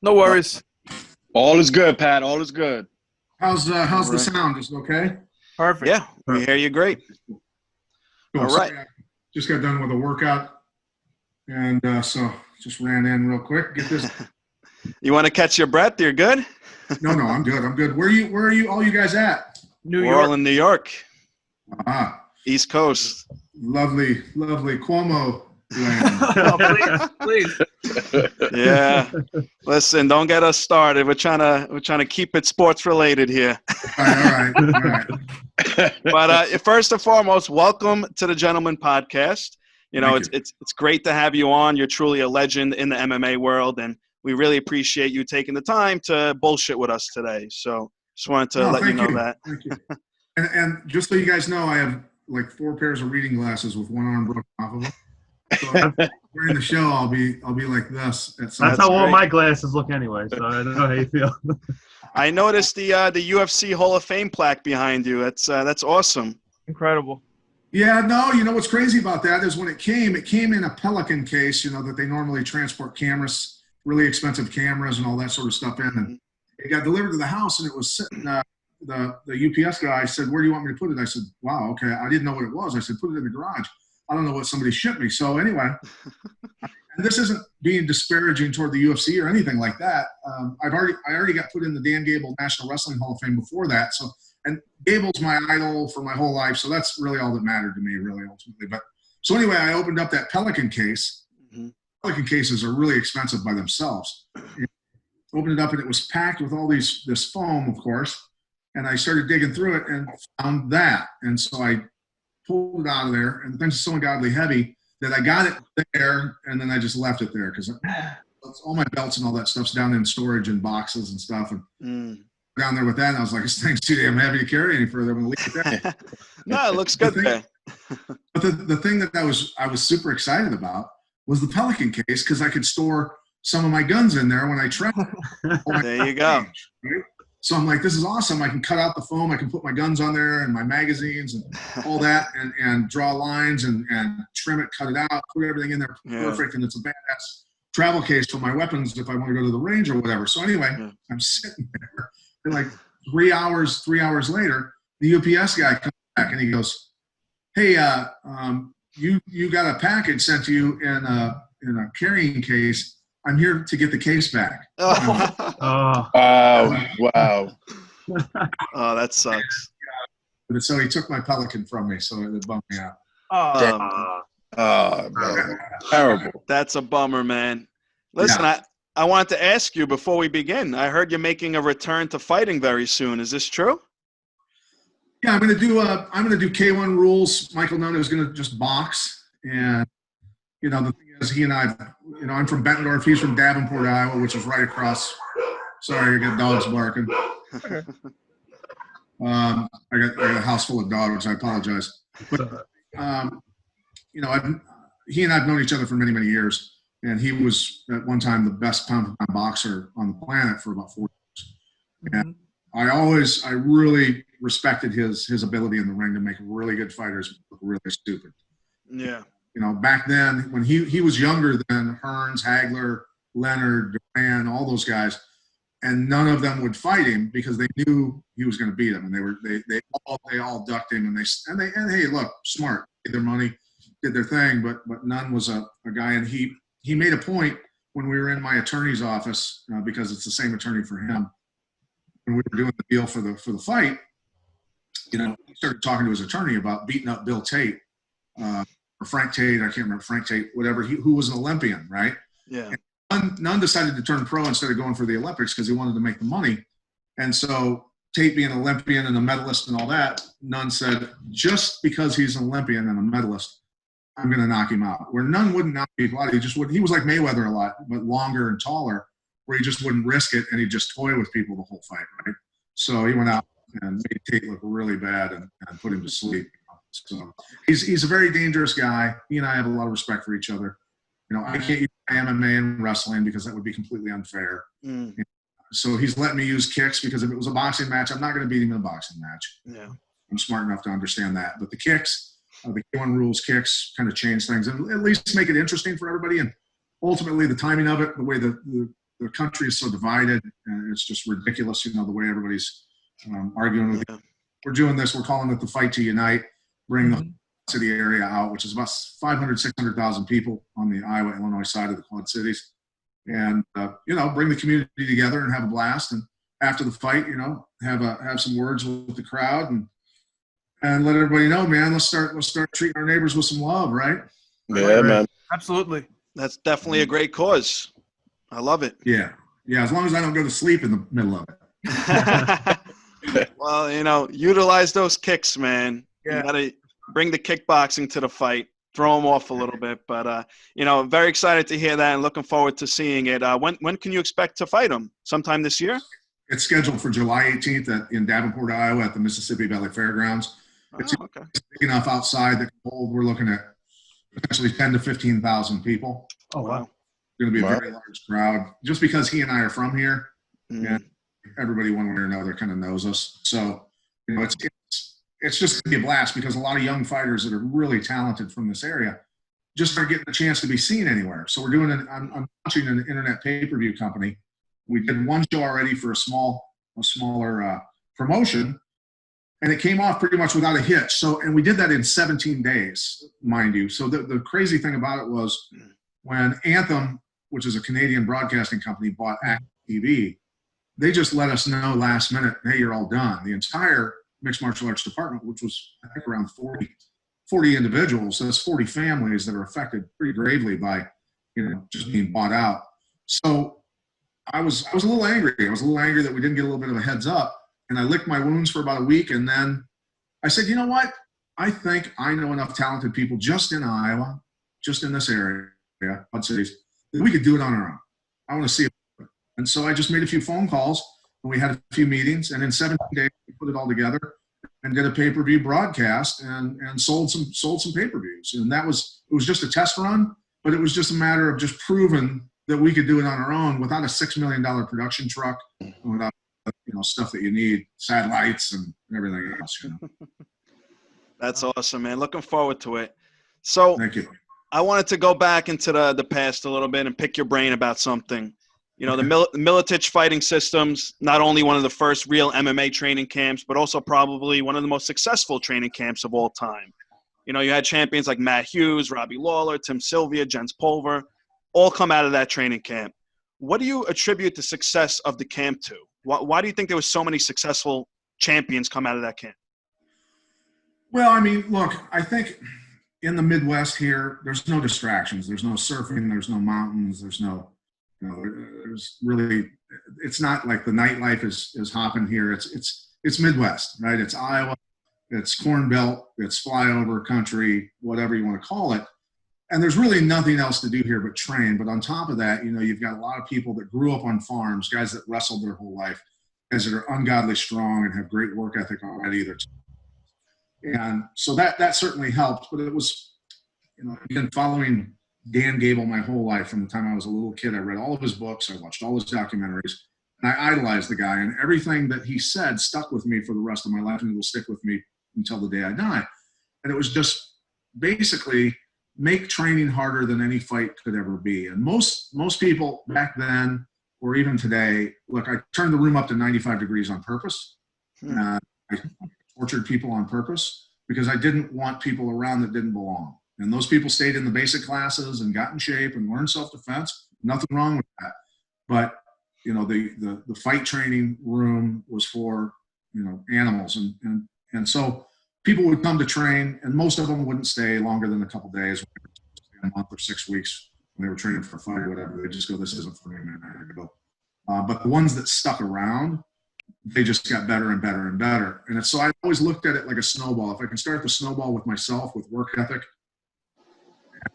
No worries. All is good, Pat. All is good. How's All the right. sound? Is it okay? Perfect. Yeah, we hear you great. Cool. All right. Sorry, I just got done with a workout, and so just ran in real quick. Get this. You want to catch your breath? You're good? No, I'm good. I'm good. Where are you? All you guys at? New We're York. all in New York, Ah, East Coast. lovely Cuomo land. Oh, please. Yeah. Listen, don't get us started. We're trying to keep it sports related here. All right. But first and foremost, welcome to the Gentleman Podcast. You know, Thank you. it's great to have you on. You're truly a legend in the MMA world, and we really appreciate you taking the time to bullshit with us today. So just wanted to let you know that. Thank you. And just so you guys know, I have like 4 pairs of reading glasses with one arm broken off of them. So during the show, I'll be like this. At some That's how all great. my glasses look anyway, so I don't know how you feel. I noticed the UFC Hall of Fame plaque behind you. That's awesome. Incredible. Yeah, no, you know what's crazy about that is when it came in a Pelican case, you know, that they normally transport cameras, really expensive cameras and all that sort of stuff in. And it got delivered to the house, and it was sitting, the UPS guy said, "Where do you want me to put it?" I said, "Wow, okay." I didn't know what it was. I said, "Put it in the garage." I don't know what somebody shipped me. So anyway, and this isn't being disparaging toward the UFC or anything like that. I already got put in the Dan Gable National Wrestling Hall of Fame before that. So, and Gable's my idol for my whole life. So that's really all that mattered to me, really, ultimately. But so anyway, I opened up that Pelican case. Mm-hmm. Pelican cases are really expensive by themselves. Opened it up, and it was packed with all this foam, of course. And I started digging through it and found that. And so I pulled it out of there, and the thing's so ungodly heavy that I got it there, and then I just left it there because all my belts and all that stuff's down in storage and boxes and stuff. And down there with that, and I was like, this thing's too damn heavy to carry any further. I'm gonna leave it there. No, it looks good there. But the thing that I was super excited about was the Pelican case, because I could store some of my guns in there when I travel. There you go. Right? So I'm like, this is awesome. I can cut out the foam. I can put my guns on there and my magazines and all that, and draw lines and trim it, cut it out, put everything in there perfect. And it's a badass travel case for my weapons if I want to go to the range or whatever. So anyway, I'm sitting there, and like 3 hours later, the UPS guy comes back and he goes, "Hey, you got a package sent to you in a carrying case. I'm here to get the case back." Oh, Wow. Oh, that sucks. But so he took my Pelican from me, so it bummed me out. Man. Terrible. That's a bummer, man. Listen, I wanted to ask you before we begin. I heard you're making a return to fighting very soon. Is this true? Yeah, I'm gonna do K1 rules. Michael Nunn is gonna just box, and you know the thing is, he and I, you know, I'm from Bettendorf. He's from Davenport, Iowa, which is right across. Sorry, I got dogs barking. I got a house full of dogs. I apologize. But, you know, he and I've known each other for many, many years, and he was at one time the best pound-for-pound boxer on the planet for about 4 years. And I really respected his ability in the ring to make really good fighters look really stupid. Yeah. You know, back then when he was younger than Hearns, Hagler, Leonard, Duran, all those guys, and none of them would fight him because they knew he was going to beat them, and they all ducked him, and hey, look, smart, did their money, did their thing, but none was a guy, and he made a point when we were in my attorney's office, because it's the same attorney for him, when we were doing the deal for the fight. You know, he started talking to his attorney about beating up Bill Tate, or Frank Tate, I can't remember, Frank Tate, whatever, who was an Olympian, right? Yeah. And Nunn decided to turn pro instead of going for the Olympics because he wanted to make the money. And so Tate being an Olympian and a medalist and all that, Nunn said, just because he's an Olympian and a medalist, I'm going to knock him out. Where Nunn wouldn't knock people out. He was like Mayweather a lot, but longer and taller, where he just wouldn't risk it, and he'd just toy with people the whole fight, right? So he went out and made Tate look really bad and put him to sleep. So he's a very dangerous guy. He and I have a lot of respect for each other. You know, I can't use MMA and wrestling because that would be completely unfair. So he's letting me use kicks because if it was a boxing match, I'm not going to beat him in a boxing match. Yeah. I'm smart enough to understand that. But the kicks, the K1 rules kicks kind of change things and at least make it interesting for everybody. And ultimately the timing of it, the way the the country is so divided, and it's just ridiculous, the way everybody's arguing with. Yeah. We're doing this. We're calling it the Fight to Unite. Bring the city area out, which is about 500, 600,000 people on the Iowa, Illinois side of the Quad Cities, and bring the community together and have a blast. And after the fight, have some words with the crowd and let everybody know, man. Let's start treating our neighbors with some love, right? Yeah, man. Absolutely. That's definitely a great cause. I love it. Yeah. As long as I don't go to sleep in the middle of it. Well, utilize those kicks, man. Yeah. You gotta bring the kickboxing to the fight. Throw them off a little bit, but very excited to hear that and looking forward to seeing it. When can you expect to fight him? Sometime this year? It's scheduled for July 18th in Davenport, Iowa, at the Mississippi Valley Fairgrounds. It's Okay. big enough outside that we're looking at potentially 10 to 15,000 people. Oh, wow. It's going to be a very large crowd, just because he and I are from here, and everybody one way or another kind of knows us. So, it's just going to be a blast, because a lot of young fighters that are really talented from this area just aren't getting a chance to be seen anywhere. So we're doing I'm launching an internet pay-per-view company. We did one show already for a smaller promotion, and it came off pretty much without a hitch. So, and we did that in 17 days, mind you. So the crazy thing about it was when Anthem, which is a Canadian broadcasting company, bought Act TV, they just let us know last minute, hey, you're all done. The entire mixed martial arts department, which was I think around 40 individuals, so that's 40 families that are affected pretty gravely by, just being bought out. So I was a little angry. I was a little angry that we didn't get a little bit of a heads up, and I licked my wounds for about a week, and then I said, you know what? I think I know enough talented people just in Iowa, just in this area, Quad Cities, that we could do it on our own. I want to see it. And so I just made a few phone calls, and we had a few meetings, and in 17 days we put it all together and did a pay-per-view broadcast and sold some pay-per-views. And it was just a test run, but it was just a matter of just proving that we could do it on our own without a $6 million production truck, and without stuff that you need, satellites and everything else. That's awesome, man. Looking forward to it. So Thank you. I wanted to go back into the past a little bit and pick your brain about something. The Miletich Fighting Systems, not only one of the first real MMA training camps, but also probably one of the most successful training camps of all time. You had champions like Matt Hughes, Robbie Lawler, Tim Sylvia, Jens Pulver, all come out of that training camp. What do you attribute the success of the camp to? Why do you think there was so many successful champions come out of that camp? Well, I mean, look, I think in the Midwest here, there's no distractions. There's no surfing. There's no mountains. There's no, there's really, it's not like the nightlife is hopping here. It's Midwest, right? It's Iowa, it's Corn Belt, it's flyover country, whatever you want to call it. And there's really nothing else to do here but train. But on top of that, you've got a lot of people that grew up on farms, guys that wrestled their whole life, guys that are ungodly strong and have great work ethic already. And so that certainly helped. But it was, I've been following Dan Gable my whole life from the time I was a little kid. I read all of his books. I watched all his documentaries. And I idolized the guy. And everything that he said stuck with me for the rest of my life, and it will stick with me until the day I die. And it was just basically make training harder than any fight could ever be. And most people back then, or even today, look, I turned the room up to 95 degrees on purpose. I tortured people on purpose because I didn't want people around that didn't belong. And those people stayed in the basic classes and got in shape and learned self-defense. Nothing wrong with that. But, the fight training room was for, animals. And so people would come to train, and most of them wouldn't stay longer than a couple of days, a month or 6 weeks when they were training for a fight or whatever. They just go, this isn't for me, man. I gotta go. But the ones that stuck around, they just got better and better and better. And so I always looked at it like a snowball. If I can start the snowball with myself, with work ethic,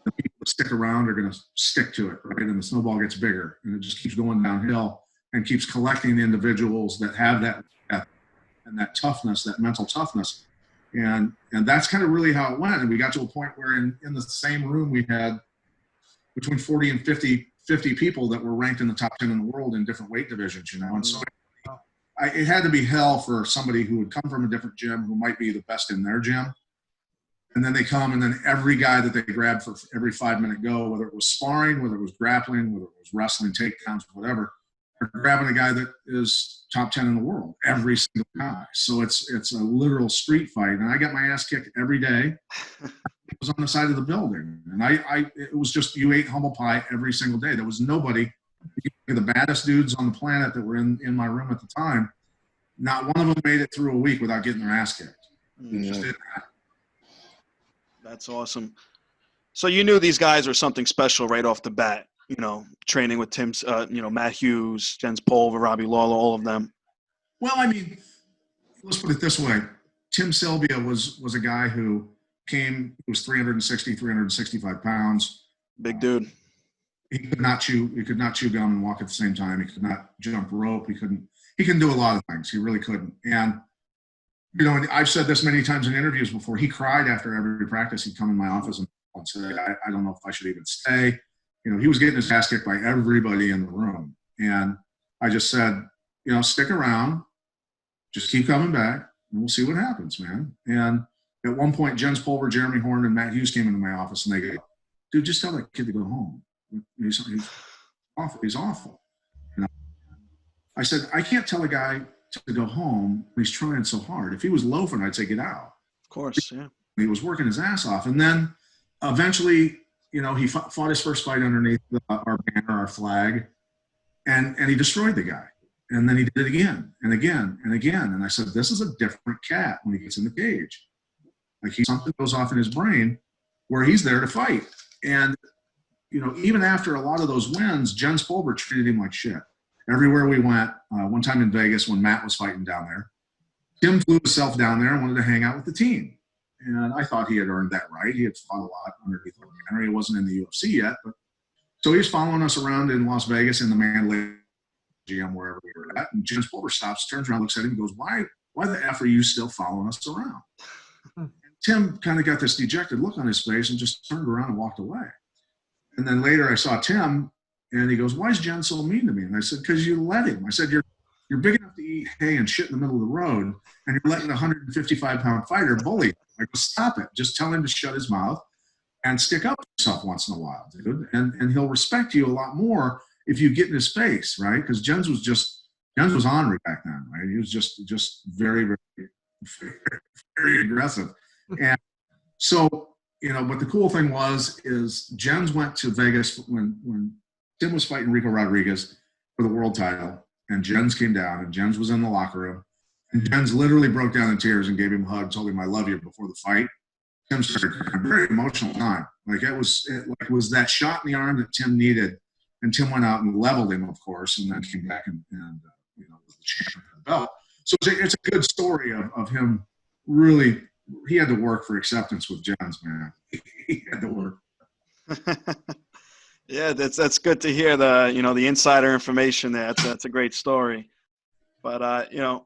the people that stick around are going to stick to it, right? And the snowball gets bigger, and it just keeps going downhill and keeps collecting individuals that have that ethic and that toughness, that mental toughness. And that's kind of really how it went. And we got to a point where in the same room we had between 40 and 50 people that were ranked in the top 10 in the world in different weight divisions, And so it had to be hell for somebody who would come from a different gym, who might be the best in their gym, And then they come, and then every guy that they grab for every 5-minute go, whether it was sparring, whether it was grappling, whether it was wrestling, takedowns, whatever, they're grabbing a guy that is top 10 in the world, every single guy. So it's a literal street fight. And I got my ass kicked every day. I was on the side of the building. And it was just, you ate humble pie every single day. There was nobody, the baddest dudes on the planet that were in my room at the time, not one of them made it through a week without getting their ass kicked. Just did that. That's awesome. So you knew these guys were something special right off the bat, you know, training with Matt Hughes, Jens Pulver, Robbie Lawler, all of them. Well, I mean, let's put it this way. Tim Sylvia was a guy who came, he was 365 pounds. Big dude. He could not chew gum and walk at the same time. He could not jump rope. He couldn't do a lot of things. He really couldn't. And you know, and I've said this many times in interviews before. He cried after every practice. He'd come in my office and say, I don't know if I should even stay. You know, he was getting his ass kicked by everybody in the room. And I just said, you know, stick around. Just keep coming back, and we'll see what happens, man. And at one point, Jens Pulver, Jeremy Horn, and Matt Hughes came into my office, and they go, dude, just tell that kid to go home. He's awful. He's awful. You know? I said, I can't tell a guy to go home when he's trying so hard. If he was loafing, I'd say get out. Of course, yeah. He was working his ass off. And then eventually, you know, he fought his first fight underneath our banner, our flag, and he destroyed the guy. And then he did it again and again and again. And I said, this is a different cat when he gets in the cage. Like something goes off in his brain where he's there to fight. And, you know, even after a lot of those wins, Jens Pulver treated him like shit. Everywhere we went, one time in Vegas when Matt was fighting down there, Tim flew himself down there and wanted to hang out with the team. And I thought he had earned that right. He had fought a lot underneath the banner. He wasn't in the UFC yet. But so he was following us around in Las Vegas in the Mandalay GM, wherever we were at. And Jens Pulver stops, turns around, looks at him, and goes, why the F are you still following us around? And Tim kind of got this dejected look on his face and just turned around and walked away. And then later I saw Tim, and he goes, why is Jen so mean to me? And I said, because you let him. I said, you're big enough to eat hay and shit in the middle of the road, and you're letting a 155-pound fighter bully you. I go, stop it. Just tell him to shut his mouth and stick up for yourself once in a while, dude. And he'll respect you a lot more if you get in his face, right? Because Jens was ornery back then, right? He was just very, very, very, very aggressive. And so, you know, but the cool thing is Jens went to Vegas when Tim was fighting Rico Rodriguez for the world title, and Jens came down, and Jens was in the locker room, and Jens literally broke down in tears and gave him a hug, told him I love you before the fight. Tim started a very emotional time. Like it was that shot in the arm that Tim needed, and Tim went out and leveled him, of course, and then came back and you know, was the champion for the belt. So it's a good story of him really. He had to work for acceptance with Jens, man. He had to work. Yeah, that's good to hear the insider information there. That's a great story. But you know,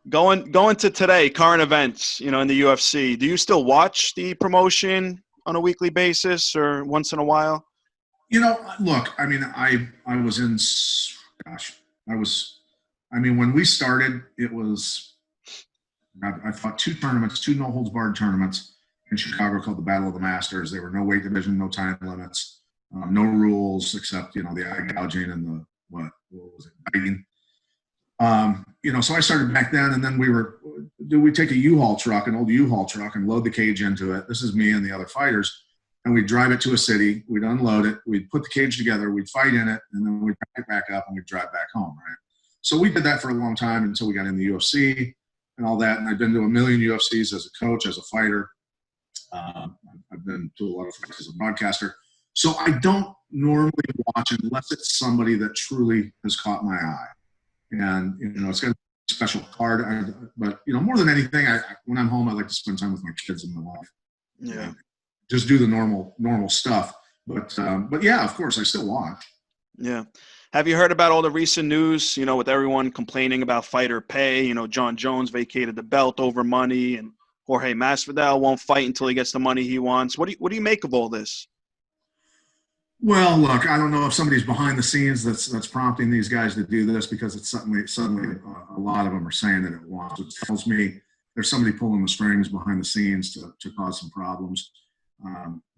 going to today, current events, you know, in the UFC, do you still watch the promotion on a weekly basis or once in a while? You know, look, I mean, when we started, it was I fought two no-holds-barred tournaments in Chicago called the Battle of the Masters. There were no weight division, no time limits, no rules except, you know, the eye gouging and the, what was it, biting. You know, so I started back then, and then we'd take a U-Haul truck, an old U-Haul truck, and load the cage into it. This is me and the other fighters. And we'd drive it to a city, we'd unload it, we'd put the cage together, we'd fight in it, and then we'd pack it back up and we'd drive back home, right? So we did that for a long time until we got in the UFC and all that. And I've been to a million UFCs as a coach, as a fighter. I've been to a lot of fights as a broadcaster. So I don't normally watch unless it's somebody that truly has caught my eye. And, you know, it's got a special card. But, you know, more than anything, when I'm home, I like to spend time with my kids and my wife. Yeah. Just do the normal stuff. But yeah, of course, I still watch. Yeah. Have you heard about all the recent news, you know, with everyone complaining about fighter pay? You know, John Jones vacated the belt over money, and Jorge Masvidal won't fight until he gets the money he wants. What do you make of all this? Well, look, I don't know if somebody's behind the scenes that's prompting these guys to do this, because it's suddenly a lot of them are saying that it wants. It tells me there's somebody pulling the strings behind the scenes to cause some problems.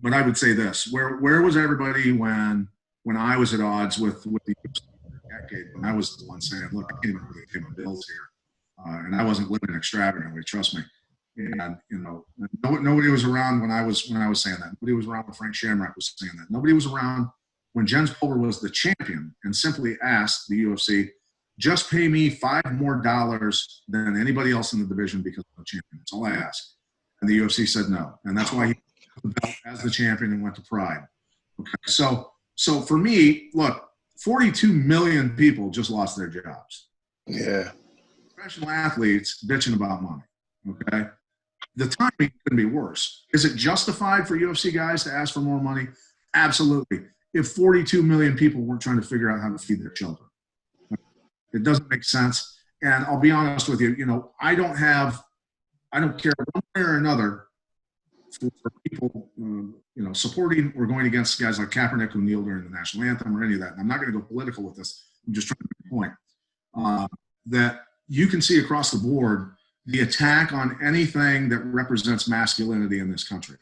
But I would say this: where was everybody when I was at odds with the UFC decade? When I was the one saying, "Look, I can't even really pay my bills here," and I wasn't living extravagantly. Trust me. And nobody was around when I was saying that. Nobody was around when Frank Shamrock was saying that. Nobody was around when Jens Pulver was the champion and simply asked the UFC, "Just pay me $5 more than anybody else in the division because I'm the champion. That's all I ask." And the UFC said no, and that's why he took the belt as the champion and went to Pride. Okay, so for me, look, 42 million people just lost their jobs. Yeah. Professional athletes bitching about money. Okay. The timing couldn't be worse. Is it justified for UFC guys to ask for more money? Absolutely. If 42 million people weren't trying to figure out how to feed their children, it doesn't make sense. And I'll be honest with you, I don't care one way or another for people, supporting or going against guys like Kaepernick who kneel during the national anthem or any of that. And I'm not going to go political with this. I'm just trying to make a point that you can see across the board the attack on anything that represents masculinity in this country.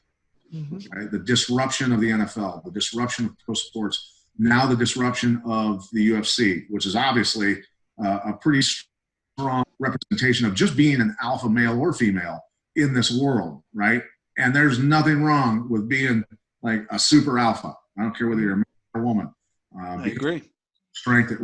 Right? The disruption of the NFL, the disruption of pro sports, now the disruption of the UFC, which is obviously a pretty strong representation of just being an alpha male or female in this world, right? And there's nothing wrong with being like a super alpha. I don't care whether you're a man or a woman. I agree. Strength that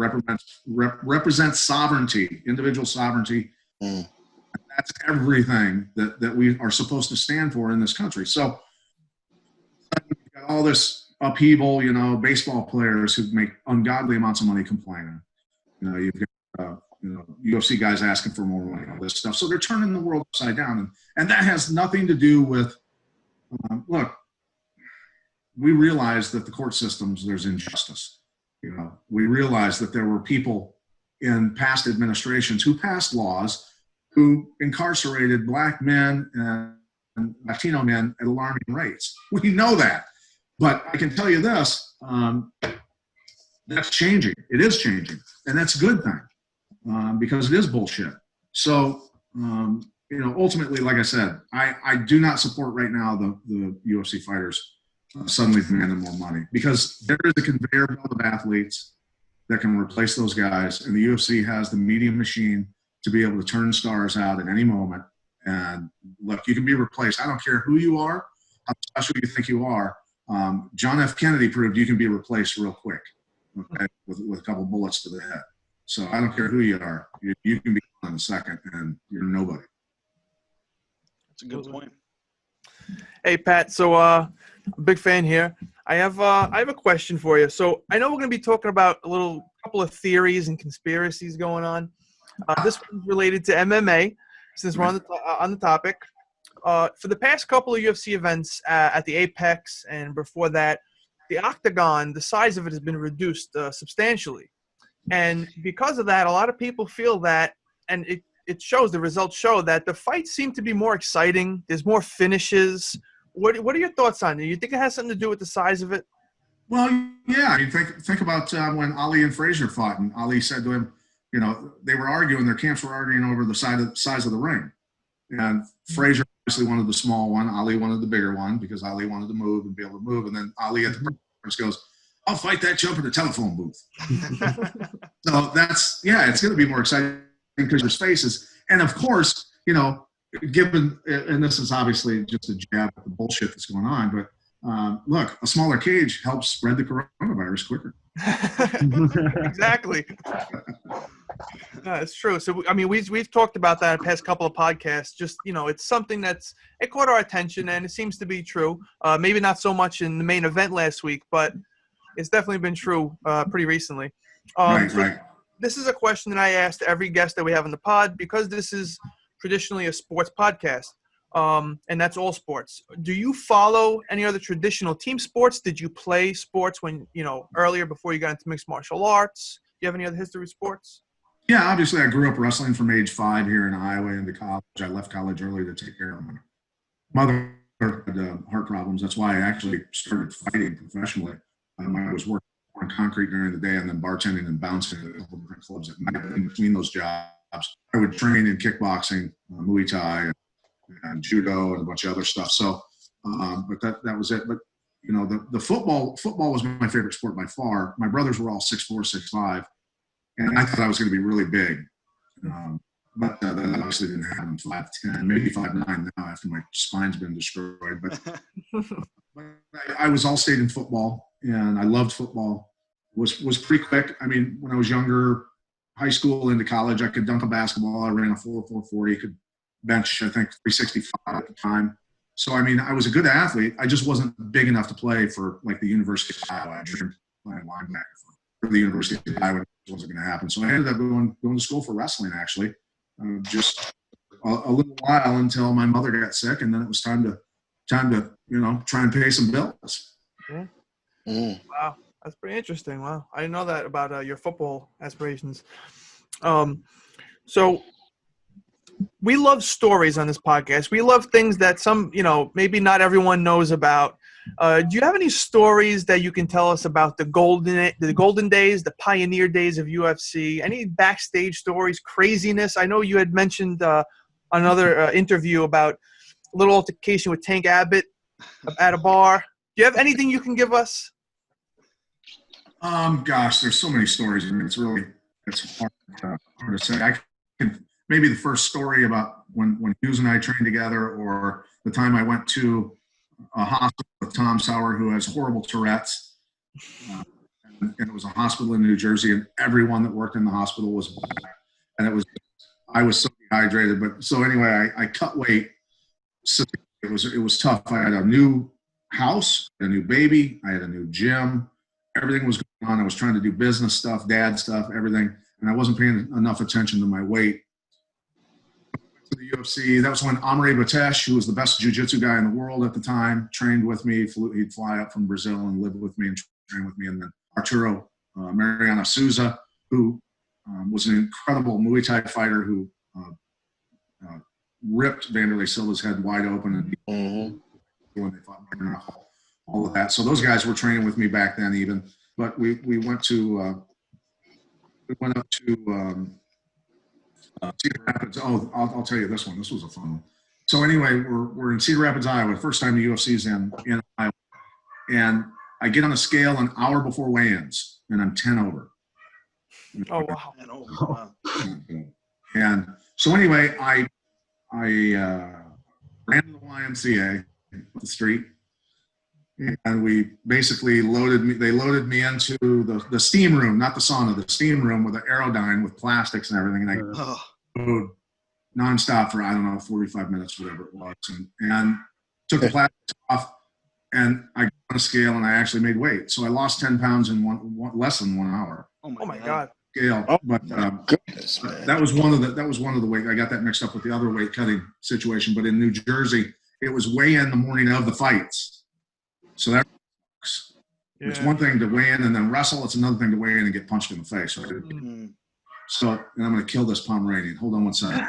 represents sovereignty, individual sovereignty. That's everything that we are supposed to stand for in this country. So we've got all this upheaval, baseball players who make ungodly amounts of money complaining. You've got UFC guys asking for more money, all this stuff. So they're turning the world upside down. And that has nothing to do with, look, we realize that the court systems, there's injustice. We realize that there were people in past administrations who passed laws who incarcerated Black men and Latino men at alarming rates. We know that. But I can tell you this, that's changing. It is changing. And that's a good thing because it is bullshit. So, ultimately, like I said, I do not support right now the UFC fighters suddenly demanding more money because there is a conveyor belt of athletes that can replace those guys. And the UFC has the media machine to be able to turn stars out at any moment. And look, you can be replaced. I don't care who you are, how special you think you are. John F. Kennedy proved you can be replaced real quick, okay, with a couple bullets to the head. So I don't care who you are. You can be gone in a second, and you're nobody. That's a good point. Hey, Pat. So I'm a big fan here. I have a question for you. So I know we're going to be talking about a couple of theories and conspiracies going on. This one's related to MMA, since we're on the topic. For the past couple of UFC events at the Apex and before that, the octagon, the size of it has been reduced substantially. And because of that, a lot of people feel that, and it shows, the results show that the fights seem to be more exciting. There's more finishes. What are your thoughts on it? Do you think it has something to do with the size of it? Well, yeah. I mean, think about when Ali and Frazier fought, and Ali said to him, they were arguing, their camps were arguing over the size of the ring. And Frazier obviously wanted the small one. Ali wanted the bigger one because Ali wanted to move and be able to move. And then Ali at the press goes, "I'll fight that chump in the telephone booth." So it's going to be more exciting because there's faces. And of course, given, and this is obviously just a jab at the bullshit that's going on, but look, a smaller cage helps spread the coronavirus quicker. Exactly. No, it's true. So, I mean, we've talked about that in the past couple of podcasts. Just, it's something it caught our attention, and it seems to be true. Maybe not so much in the main event last week, but it's definitely been true pretty recently. Right. This is a question that I asked every guest that we have on the pod because this is traditionally a sports podcast, and that's all sports. Do you follow any other traditional team sports? Did you play sports when, earlier before you got into mixed martial arts? Do you have any other history with sports? Yeah, obviously I grew up wrestling from age 5 here in Iowa into college. I left college early to take care of my mother had heart problems. That's why I actually started fighting professionally. I was working on concrete during the day and then bartending and bouncing at a couple different clubs at night. In between those jobs, I would train in kickboxing, Muay Thai, and judo, and a bunch of other stuff. So, but that was it. But you know, the football was my favorite sport by far. My brothers were all 6'4", 6'5", and I thought I was going to be really big. But that obviously didn't happen. 5'10", maybe 5'9" now after my spine's been destroyed. But I was all state in football, and I loved football. Was pretty quick. I mean, when I was younger, high school into college, I could dunk a basketball. I ran a 4.40, could bench, I think, 365 at the time. So, I mean, I was a good athlete. I just wasn't big enough to play for, like, the University of Iowa. I dreamed playing linebacker for the University of Iowa. It wasn't going to happen. So I ended up going to school for wrestling, actually, just a little while until my mother got sick, and then it was time to you know, try and pay some bills. Yeah. Wow. That's pretty interesting. Wow. I didn't know that about your football aspirations. So we love stories on this podcast. We love things that some, you know, maybe not everyone knows about. Do you have any stories that you can tell us about the golden days, the pioneer days of UFC? Any backstage stories, craziness? I know you had mentioned another interview about a little altercation with Tank Abbott at a bar. Do you have anything you can give us? Gosh, there's so many stories. I mean, it's hard to say. I can maybe the first story about when Hughes and I trained together, or the time I went to a hospital with Tom Sauer, who has horrible Tourette's, and it was a hospital in New Jersey, and everyone that worked in the hospital was black, and I was so dehydrated. But so anyway, I cut weight. So it was tough. I had a new house, a new baby, I had a new gym. Everything was going on. I was trying to do business stuff, dad stuff, everything, and I wasn't paying enough attention to my weight. To the UFC, that was when Amre Batesh, who was the best jiu-jitsu guy in the world at the time, trained with me. He'd fly up from Brazil and live with me and train with me. And then Arturo Mariano Souza, who was an incredible Muay Thai fighter who ripped Vanderlei Silva's head wide open and when they fought all of that. So those guys were training with me back then, even. But we went up to Cedar Rapids. Oh, I'll tell you this one. This was a fun one. So anyway, we're in Cedar Rapids, Iowa. First time the UFC's in Iowa, and I get on a scale an hour before weigh-ins, and I'm 10 over. Oh wow! 10 over. Wow. And so anyway, I ran to the YMCA up the street. And we basically they loaded me into the steam room, not the sauna, the steam room with an Aerodyne with plastics and everything. And I rode nonstop for, I don't know, 45 minutes, whatever it was. And took the plastics off, and I got on a scale, and I actually made weight. So I lost 10 pounds in less than 1 hour. Oh my God. Scale. But Goodness, man. that was one of the weight. I got that mixed up with the other weight cutting situation. But in New Jersey, it was weigh-in the morning of the fights. So that works. Yeah. It's one thing to weigh in and then wrestle. It's another thing to weigh in and get punched in the face. Right? So, and I'm going to kill this Pomeranian. Hold on one second.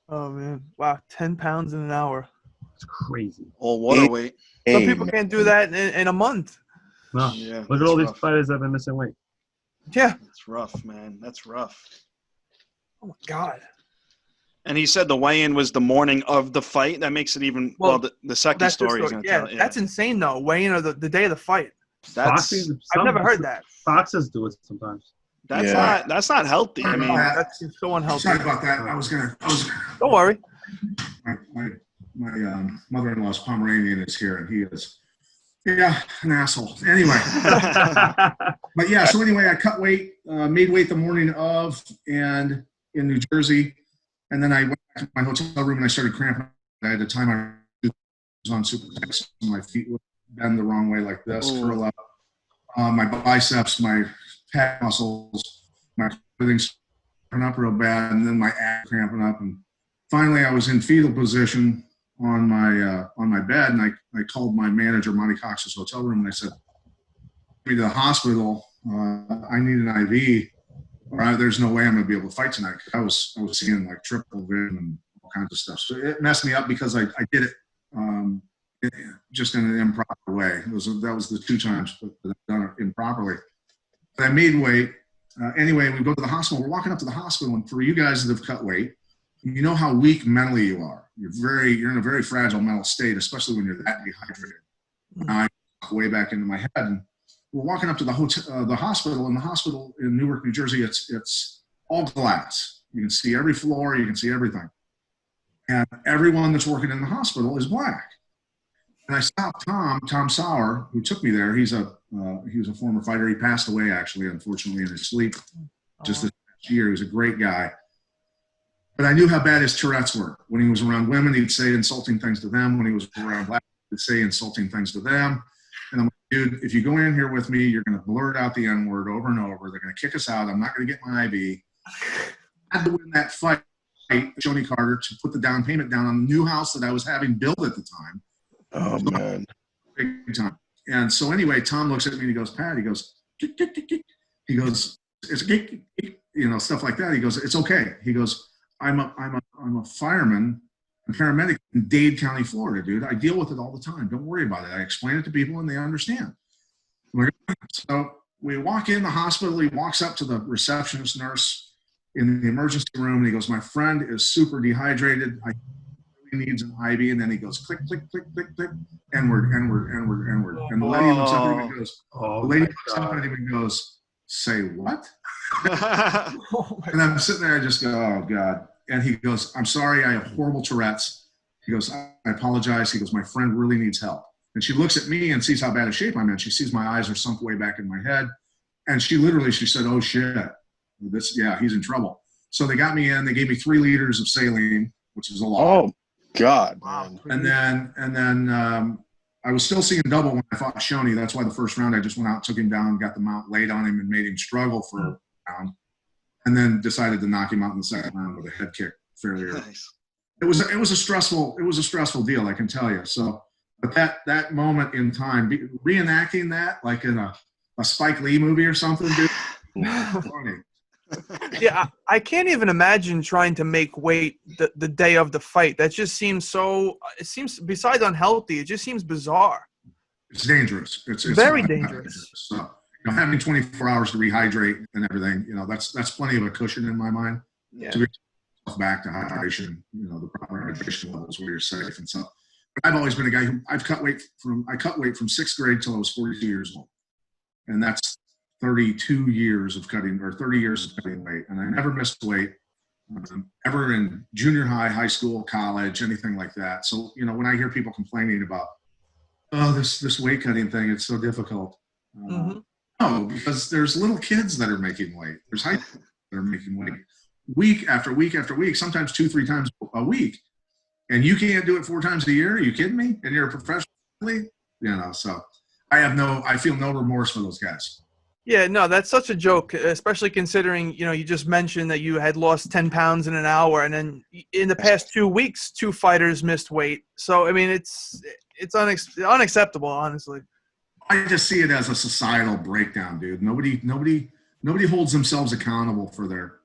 Oh man! Wow, 10 pounds in an hour. It's crazy. All water weight. Some people can't do that in a month. No. Yeah. Look at all these fighters that have been missing weight. Yeah. That's rough, man. That's rough. Oh my God. And he said the weigh-in was the morning of the fight. That makes it even – well, the second That's story is going to tell it. Yeah, that's insane, though. Weigh-in of the day of the fight. I've never heard that. Boxers do it sometimes. That's not healthy. I mean, that's so unhealthy. Sorry about that. Don't worry. My mother-in-law's Pomeranian is here, and he is, an asshole. Anyway. But yeah, so anyway, I cut weight, made weight the morning of, and in New Jersey. And then I went back to my hotel room and I started cramping. I had a time I was on Superflex. My feet would bend the wrong way like this, curl up. My biceps, my pec muscles, everything's cramping up real bad. And then my abs cramping up. And finally I was in fetal position on my bed. And I called my manager, Monty Cox's hotel room, and I said, "Take me to the hospital. I need an IV. Or there's no way I'm going to be able to fight tonight." I was seeing like triple vision and all kinds of stuff. So it messed me up because I did it just in an improper way. That was the 2 times that I've done it improperly. I made weight. Anyway, we go to the hospital. We're walking up to the hospital, and for you guys that have cut weight, you know how weak mentally you are. You're in a very fragile mental state, especially when you're that dehydrated. I way back into my head, and we're walking up to the hospital. And the hospital in Newark, New Jersey, it's all glass. You can see every floor. You can see everything. And everyone that's working in the hospital is black. And I stopped Tom Sauer, who took me there. He was a former fighter. He passed away, actually, unfortunately, in his sleep just this past year. He was a great guy. But I knew how bad his Tourette's were. When he was around women, he'd say insulting things to them. When he was around black, he'd say insulting things to them. And I'm like, dude, if you go in here with me, you're going to blurt out the N-word over and over. They're going to kick us out. I'm not going to get my IV. I had to win that fight, Joni Carter, to put the down payment down on the new house that I was having built at the time. Oh, man. Big time. And so anyway, Tom looks at me and he goes, Pat, he goes, he goes, it's, stuff like that. He goes, it's okay. He goes, I'm a fireman and paramedic in Dade County, Florida, dude. I deal with it all the time. Don't worry about it. I explain it to people and they understand. So we walk in the hospital. He walks up to the receptionist nurse in the emergency room and he goes, my friend is super dehydrated. He needs an IV. And then he goes, click, click, click, click, click, N-word, N-word, N-word, N-word. And the lady looks up at him and goes, and goes, say what? And I'm sitting there, I just go, oh, God. And he goes, I'm sorry, I have horrible Tourette's. He goes, I apologize. He goes, my friend really needs help. And she looks at me and sees how bad a shape I'm in. She sees my eyes are sunk way back in my head. And she said, oh, shit. He's in trouble. So they got me in. They gave me 3 liters of saline, which is a lot. Oh, God. Man. And then I was still seeing double when I fought Shoney. That's why the first round I just went out, took him down, got the mount laid on him, and made him struggle for a round. And then decided to knock him out in the second round with a head kick fairly early. Nice. It was a stressful deal, I can tell you. So, but that moment in time, reenacting that like in a Spike Lee movie or something, dude. Funny. Yeah, I can't even imagine trying to make weight the day of the fight. That just seems besides unhealthy, it just seems bizarre. It's dangerous. It's very dangerous. So, having 24 hours to rehydrate and everything, that's plenty of a cushion in my mind. Yeah. To get back to hydration, the proper hydration levels where you're safe and stuff. But I've always been a guy who I cut weight from 6th grade till I was 42 years old. And that's 32 years of cutting, or 30 years of cutting weight. And I never missed weight ever in junior high, high school, college, anything like that. So, when I hear people complaining about, oh, this weight cutting thing, it's so difficult. No, because there's little kids that are making weight. There's high schools that are making weight week after week after week, sometimes 2-3 times a week. And you can't do it 4 times a year? Are you kidding me? And you're a professional athlete? So I feel no remorse for those guys. Yeah, no, that's such a joke, especially considering, you just mentioned that you had lost 10 pounds in an hour, and then in the past 2 weeks, 2 fighters missed weight. So, I mean, it's unacceptable, honestly. I just see it as a societal breakdown, dude. Nobody holds themselves accountable for their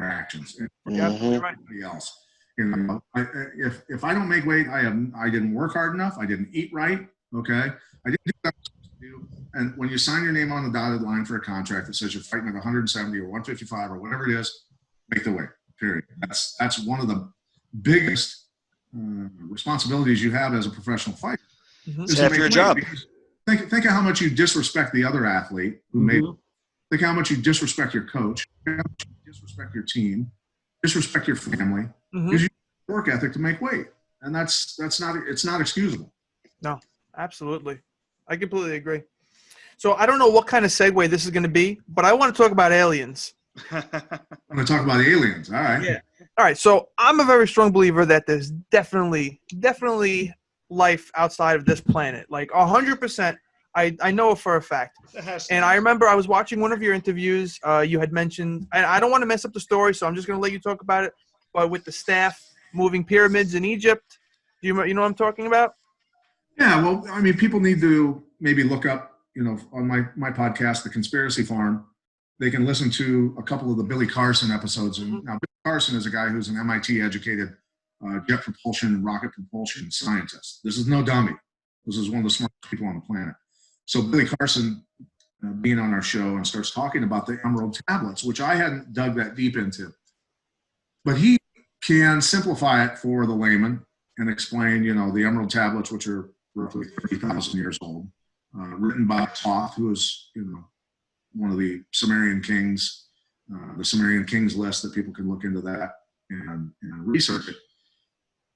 actions. Yeah, Mhm. right. Nobody else. If I don't make weight, I didn't work hard enough. I didn't eat right. Okay, I didn't do what I was supposed to do. And when you sign your name on the dotted line for a contract that says you're fighting at 170 or 155 or whatever it is, make the weight. Period. That's one of the biggest responsibilities you have as a professional fighter. It's half your job. Think of how much you disrespect the other athlete who made it. Think how much you disrespect your coach. Think how much you disrespect your team. Disrespect your family. Because you have work ethic to make weight, and it's not excusable. No, absolutely. I completely agree. So I don't know what kind of segue this is going to be, but I want to talk about aliens. I'm going to talk about aliens. All right. Yeah. All right. So I'm a very strong believer that there's definitely life outside of this planet. Like 100%. I know it for a fact. And I remember I was watching one of your interviews. You had mentioned, and I don't want to mess up the story, so I'm just going to let you talk about it. But with the staff moving pyramids in Egypt, you know what I'm talking about? Yeah. Well, I mean, people need to maybe look up, on my podcast, The Conspiracy Farm. They can listen to a couple of the Billy Carson episodes. And now, Billy Carson is a guy who's an MIT-educated jet propulsion, rocket propulsion scientist. This is no dummy. This is one of the smartest people on the planet. So Billy Carson being on our show and starts talking about the emerald tablets, which I hadn't dug that deep into. But he can simplify it for the layman and explain, the emerald tablets, which are roughly 30,000 years old, written by Thoth, who is, one of the Sumerian kings, the Sumerian kings list, that people can look into that and research it.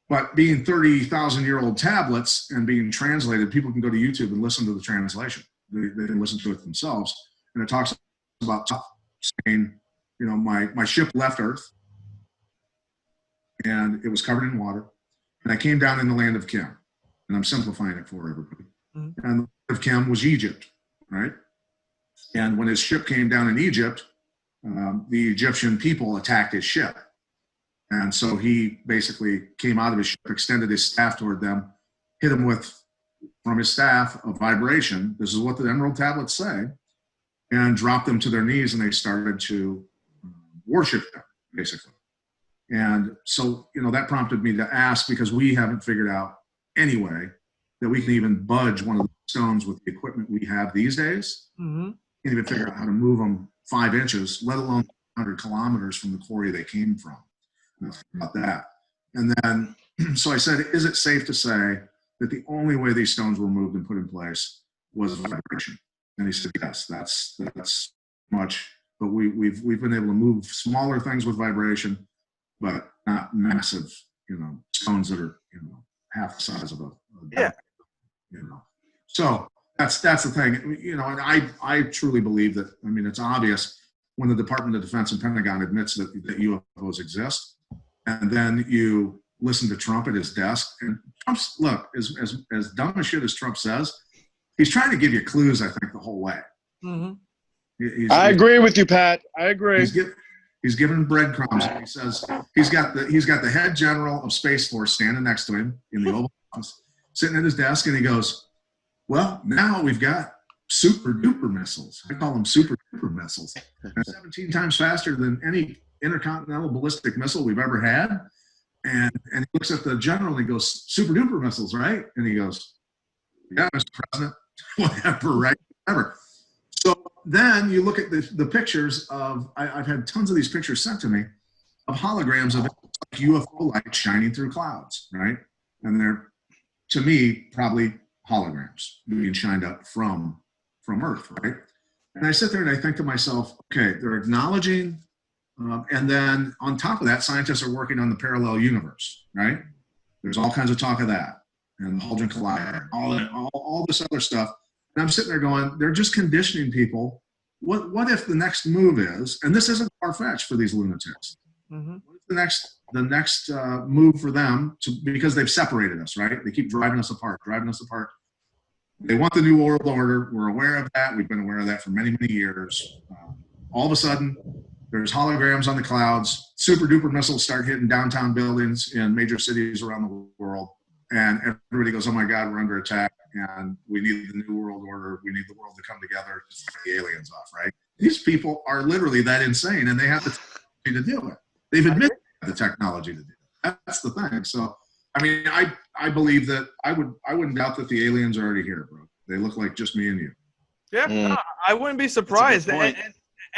But being 30,000-year-old tablets and being translated, people can go to YouTube and listen to the translation. They can listen to it themselves. And it talks about Thoth saying, my ship left Earth and it was covered in water. And I came down in the land of Kim. And I'm simplifying it for everybody. And the land of Kim was Egypt, right? And when his ship came down in Egypt, the Egyptian people attacked his ship. And so he basically came out of his ship, extended his staff toward them, hit him from his staff, a vibration. This is what the emerald tablets say, and dropped them to their knees, and they started to worship them, basically. And so, that prompted me to ask, because we haven't figured out any way that we can even budge one of the stones with the equipment we have these days. Can't even figure out how to move them 5 inches, let alone 100 kilometers from the quarry they came from. About that. And then, so I said, is it safe to say that the only way these stones were moved and put in place was vibration? And he said, yes, that's much. But we've been able to move smaller things with vibration, but not massive, stones that are, half the size of a yeah. So that's the thing, and I truly believe that, it's obvious when the Department of Defense and Pentagon admits that UFOs exist, and then you listen to Trump at his desk, and Trump's, look, as dumb as shit as Trump says, he's trying to give you clues, I think, the whole way. I agree with you, Pat. I agree. He's giving breadcrumbs. He says he's got the head general of Space Force standing next to him in the Oval Office, sitting at his desk, and he goes, well, now we've got super duper missiles. I call them super duper missiles. They're 17 times faster than any intercontinental ballistic missile we've ever had. And he looks at the general and he goes, super duper missiles, right? And he goes, yeah, Mr. President, whatever, right? Whatever. So then you look at the pictures of, I've had tons of these pictures sent to me of holograms of UFO light shining through clouds, right? And they're, to me, probably holograms being shined up from Earth, right? And I sit there and I think to myself, okay, they're acknowledging, and then on top of that, scientists are working on the parallel universe, right? There's all kinds of talk of that, and the Hadron Collider, all this other stuff. And I'm sitting there going, they're just conditioning people. What if the next move is, and this isn't far-fetched for these lunatics, what if the next move for them, because they've separated us, right? They keep driving us apart. They want the New World Order. We're aware of that. We've been aware of that for many, many years. All of a sudden, there's holograms on the clouds. Super duper missiles start hitting downtown buildings in major cities around the world. And everybody goes, oh my God, we're under attack. And we need the New World Order. We need the world to come together to fight the aliens off, right? These people are literally that insane, and they have the technology to do it. They've admitted the technology to do it. That's the thing. So, I believe that I wouldn't doubt that the aliens are already here, bro. They look like just me and you. Yeah, no, I wouldn't be surprised.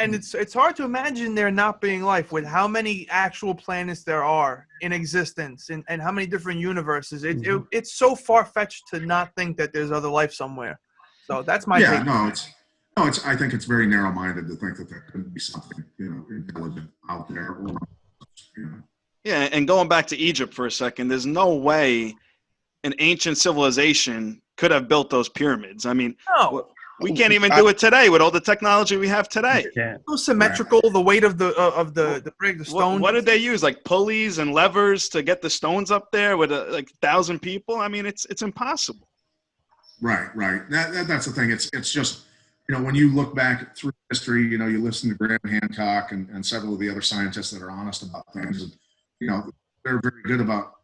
And it's hard to imagine there not being life with how many actual planets there are in existence and how many different universes. It's so far-fetched to not think that there's other life somewhere. So that's my take. I think it's very narrow-minded to think that there couldn't be something, intelligent out there. Or, Yeah, and going back to Egypt for a second, there's no way an ancient civilization could have built those pyramids. No. We can't even do it today with all the technology we have today. So symmetrical, the weight of the brick, the stone. What did they use? Like pulleys and levers to get the stones up there with like 1,000 people? It's impossible. Right. That's the thing. It's just, when you look back through history, you listen to Graham Hancock and several of the other scientists that are honest about things, and they're very good about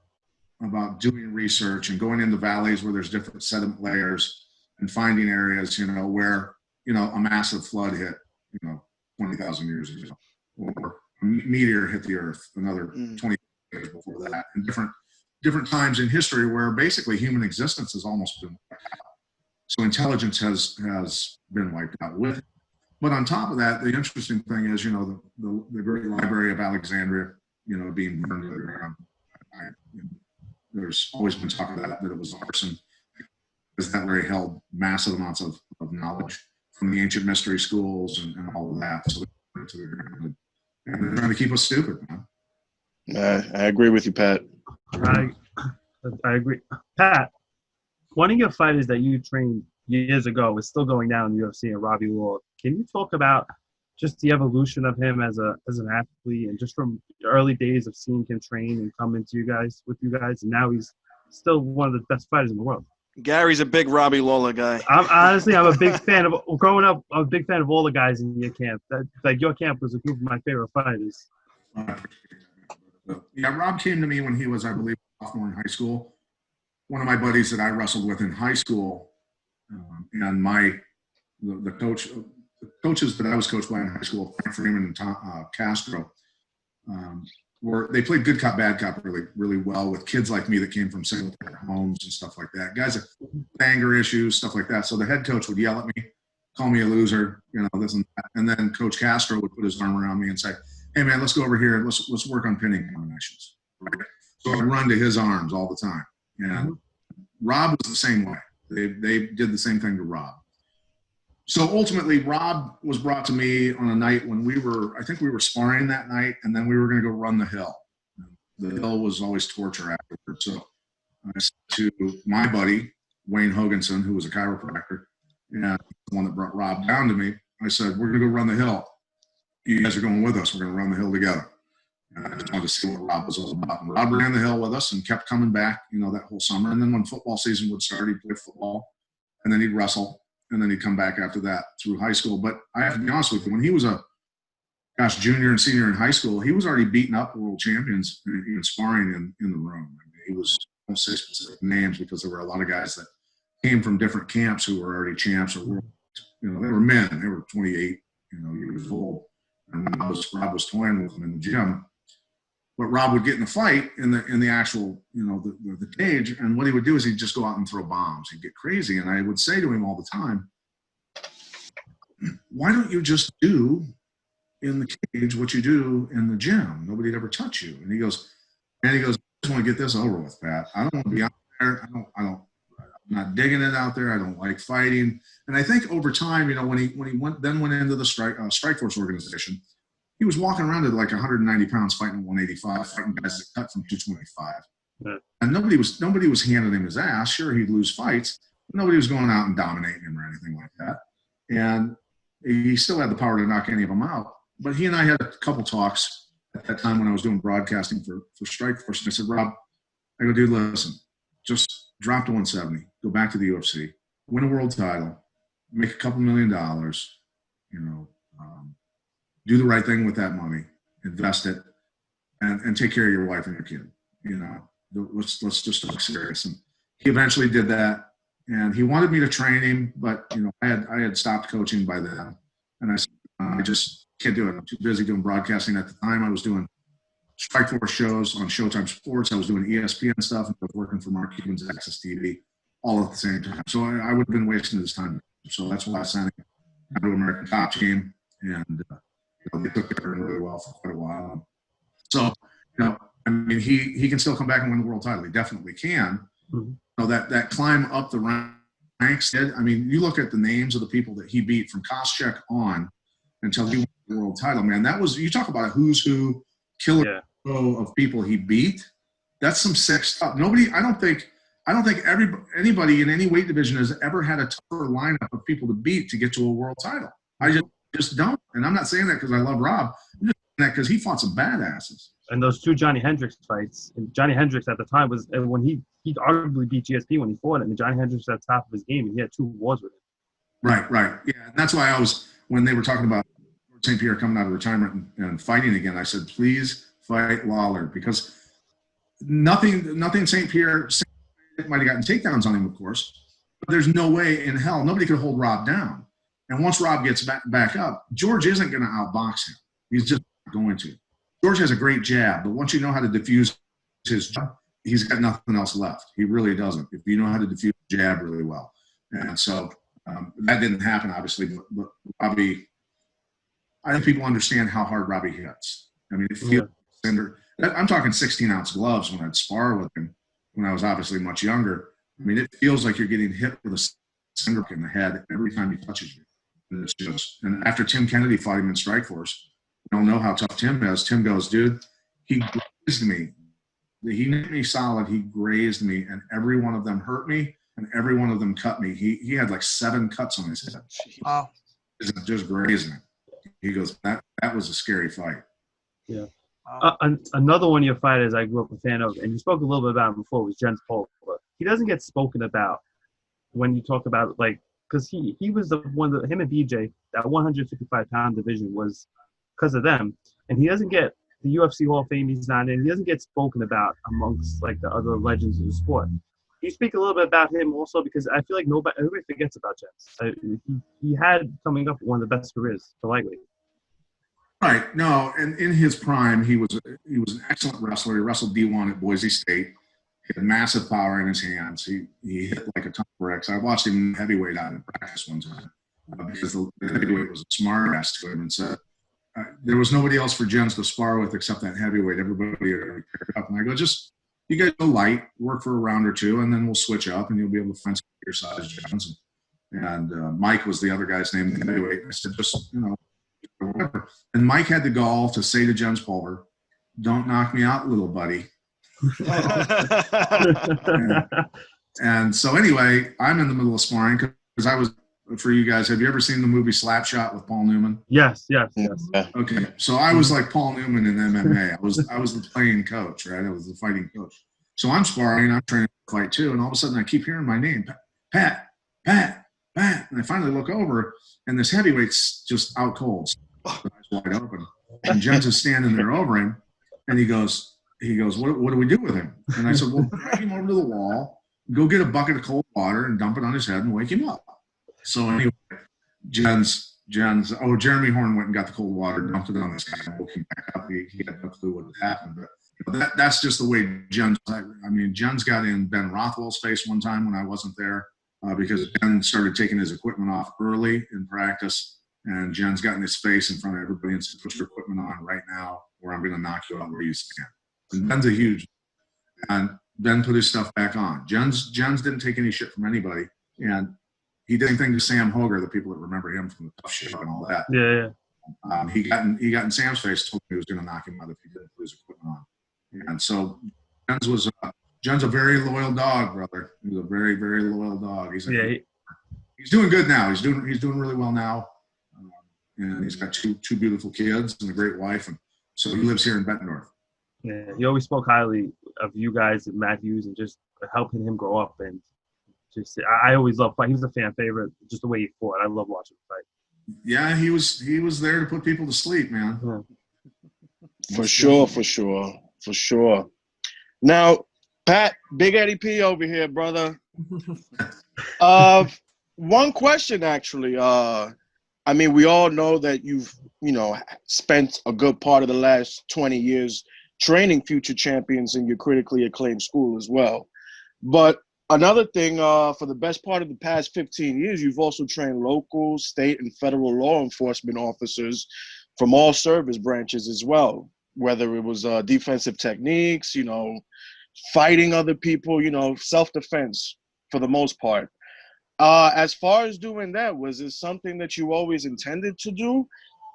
doing research and going into valleys where there's different sediment layers and finding areas, where, a massive flood hit, 20,000 years ago, or a meteor hit the Earth another 20 years before that, and different times in history where basically human existence has almost been wiped out. So intelligence has been wiped out with it. But on top of that, the interesting thing is, the great Library of Alexandria, being burned to the ground. There's always been talk of that it was arson, because that library held massive amounts of knowledge from the ancient mystery schools and all of that. So they're to the ground. And they're trying to keep us stupid, man. I agree with you, Pat. I agree. Pat, one of your fighters that you trained years ago is still going down in the UFC, and Robbie Lawler. Can you talk about just the evolution of him as an athlete, and just from the early days of seeing him train and come into with you guys, and now he's still one of the best fighters in the world? Gary's a big Robbie Lawler guy. I'm a big fan of growing up. I'm a big fan of all the guys in your camp. Your camp was a group of my favorite fighters. Yeah, Rob came to me when he was, I believe, a sophomore in high school. One of my buddies that I wrestled with in high school, and the coaches that I was coached by in high school, Frank Freeman and Tom Castro, they played good cop, bad cop really, really well with kids like me that came from single parent homes and stuff like that. Guys that anger issues, stuff like that. So the head coach would yell at me, call me a loser, this and that. And then Coach Castro would put his arm around me and say, "Hey man, let's go over here. Let's work on pinning combinations." Right? So I'd run to his arms all the time. And Rob was the same way. They did the same thing to Rob. So ultimately, Rob was brought to me on a night when I think we were sparring that night, and then we were going to go run the hill. The hill was always torture afterwards. So I said to my buddy, Wayne Hoganson, who was a chiropractor, and the one that brought Rob down to me, I said, "We're going to go run the hill. You guys are going with us. We're going to run the hill together." And I just wanted to see what Rob was all about. And Rob ran the hill with us and kept coming back, that whole summer. And then when football season would start, he'd play football, and then he'd wrestle. And then he'd come back after that through high school. But I have to be honest with you, when he was junior and senior in high school, he was already beating up world champions and sparring in the room. I mean, he was, I won't say specific names because there were a lot of guys that came from different camps who were already champs or world, they were men. They were 28, years old. And Rob was toying with them in the gym. But Rob would get in a fight in the actual, the cage, and what he would do is he'd just go out and throw bombs. He'd get crazy, and I would say to him all the time, "Why don't you just do in the cage what you do in the gym? Nobody'd ever touch you." And he goes, "I just want to get this over with, Pat. I don't want to be out there. I'm not digging it out there. I don't like fighting." And I think over time, when he went into the Strikeforce organization, he was walking around at like 190 pounds, fighting at 185, fighting guys that cut from 225. Yeah. And nobody was handing him his ass. Sure, he'd lose fights, but nobody was going out and dominating him or anything like that. And he still had the power to knock any of them out. But he and I had a couple talks at that time when I was doing broadcasting for Strikeforce. And I said, "Rob," I go, "dude, listen, just drop to 170, go back to the UFC, win a world title, make a couple $1 million, do the right thing with that money, invest it, and take care of your wife and your kid. Let's just talk serious." And he eventually did that, and he wanted me to train him, but I had stopped coaching by then, and I said, "I just can't do it. I'm too busy doing broadcasting." At the time, I was doing Strikeforce shows on Showtime Sports. I was doing ESPN stuff, and I was working for Mark Cuban's Access TV all at the same time. So I would have been wasting his time. So that's why I signed him to American Top Team, and they took care of him really well for quite a while. So, he can still come back and win the world title. He definitely can. Mm-hmm. That climb up the ranks. You look at the names of the people that he beat from Koscheck on until he won the world title. Man, you talk about a who's who killer of people he beat. That's some sick stuff. I don't think anybody in any weight division has ever had a tougher lineup of people to beat to get to a world title. I just don't. And I'm not saying that because I love Rob. I'm just saying that because he fought some badasses. And those two Johnny Hendricks fights, and Johnny Hendricks at the time was when he arguably beat GSP when he fought him, and Johnny Hendricks was at the top of his game, and he had 2 wars with him. Right. Yeah, and that's why when they were talking about St. Pierre coming out of retirement and fighting again, I said, "Please fight Lawler," because nothing St. Pierre might have gotten takedowns on him, of course, but there's no way in hell nobody could hold Rob down. And once Rob gets back up, George isn't going to outbox him. He's just not going to. George has a great jab, but once you know how to diffuse his jab, he's got nothing else left. He really doesn't. If you know how to diffuse the jab really well. And so that didn't happen, obviously. But Robbie, I think people understand how hard Robbie hits. I mean, it feels tender. I'm talking 16-ounce gloves when I'd spar with him when I was obviously much younger. I mean, it feels like you're getting hit with a cinder in the head every time he touches you. And it's just, and after Tim Kennedy fought him in Strikeforce, you don't know how tough Tim is. Tim goes, dude, he grazed me. He hit me solid. He grazed me, and every one of them hurt me, and every one of them cut me. He had like 7 cuts on his head. Wow. Just grazing me. He goes, that was a scary fight. Yeah. Another one of your fighters I grew up a fan of, and you spoke a little bit about him before, was Jens Pulver. He doesn't get spoken about when you talk about, like, because he was the one that him and BJ, that 155-pound division was because of them, and he doesn't get the UFC Hall of Fame. He's not in. He doesn't get spoken about amongst like the other legends of the sport. Can you speak a little bit about him also, because I feel like everybody forgets about Jens. He had coming up one of the best careers for lightweight. Right. No, and in his prime, he was an excellent wrestler. He wrestled D1 at Boise State. He had massive power in his hands. He hit like a ton of bricks. I watched him heavyweight out in practice one time because the heavyweight was a smart ass to him and said there was nobody else for Jens to spar with except that heavyweight. Everybody had picked up, and I go, just you guys go light, work for a round or two, and then we'll switch up, and you'll be able to find some your size Jens. And Mike was the other guy's name, the heavyweight. I said, just whatever. And Mike had the gall to say to Jens Pulver, "Don't knock me out, little buddy." and so anyway, I'm in the middle of sparring because I was, for you guys, have you ever seen the movie Slapshot with Paul Newman? Yes. Okay, so I was like Paul Newman in MMA. I was the playing coach, right? I was the fighting coach. So I'm sparring, I'm training to fight too, and all of a sudden I keep hearing my name, Pat, and I finally look over, and this heavyweight's just out cold, eyes wide open, and Jens is standing there over him, and he goes, what do we do with him? And I said, well, drag him over to the wall, go get a bucket of cold water and dump it on his head and wake him up. So anyway, Jeremy Horn went and got the cold water, dumped it on this guy, and woke him back up. He had no clue what had happened, but that's just the way Jens. I mean, Jens got in Ben Rothwell's face one time when I wasn't there because Ben started taking his equipment off early in practice, and Jens got in his face in front of everybody and said, "Put your equipment on right now, or I'm going to knock you out where you stand." And Ben's a huge, and Ben put his stuff back on. Jens didn't take any shit from anybody, and he did anything to Sam Hoger, the people that remember him from the Tough Show and all that. Yeah. He got in Sam's face, told me he was going to knock him out if he didn't put his equipment on. And so Jens a very loyal dog, brother. He was a very, very loyal dog. He's doing good now. He's doing really well now, and he's got two beautiful kids and a great wife, and so he lives here in Bettendorf. Yeah, he always spoke highly of you guys and Matthews and just helping him grow up. And just, I always loved fighting. He was a fan favorite, just the way he fought. I love watching him fight. Yeah, he was there to put people to sleep, man. Yeah. For sure. Now, Pat, Big Eddie P over here, brother. One question, actually. I mean, we all know that you've, spent a good part of the last 20 years training future champions in your critically acclaimed school as well. But another thing, for the best part of the past 15 years, you've also trained local, state, and federal law enforcement officers from all service branches as well, whether it was defensive techniques, fighting other people, self-defense for the most part. As far as doing that, was it something that you always intended to do?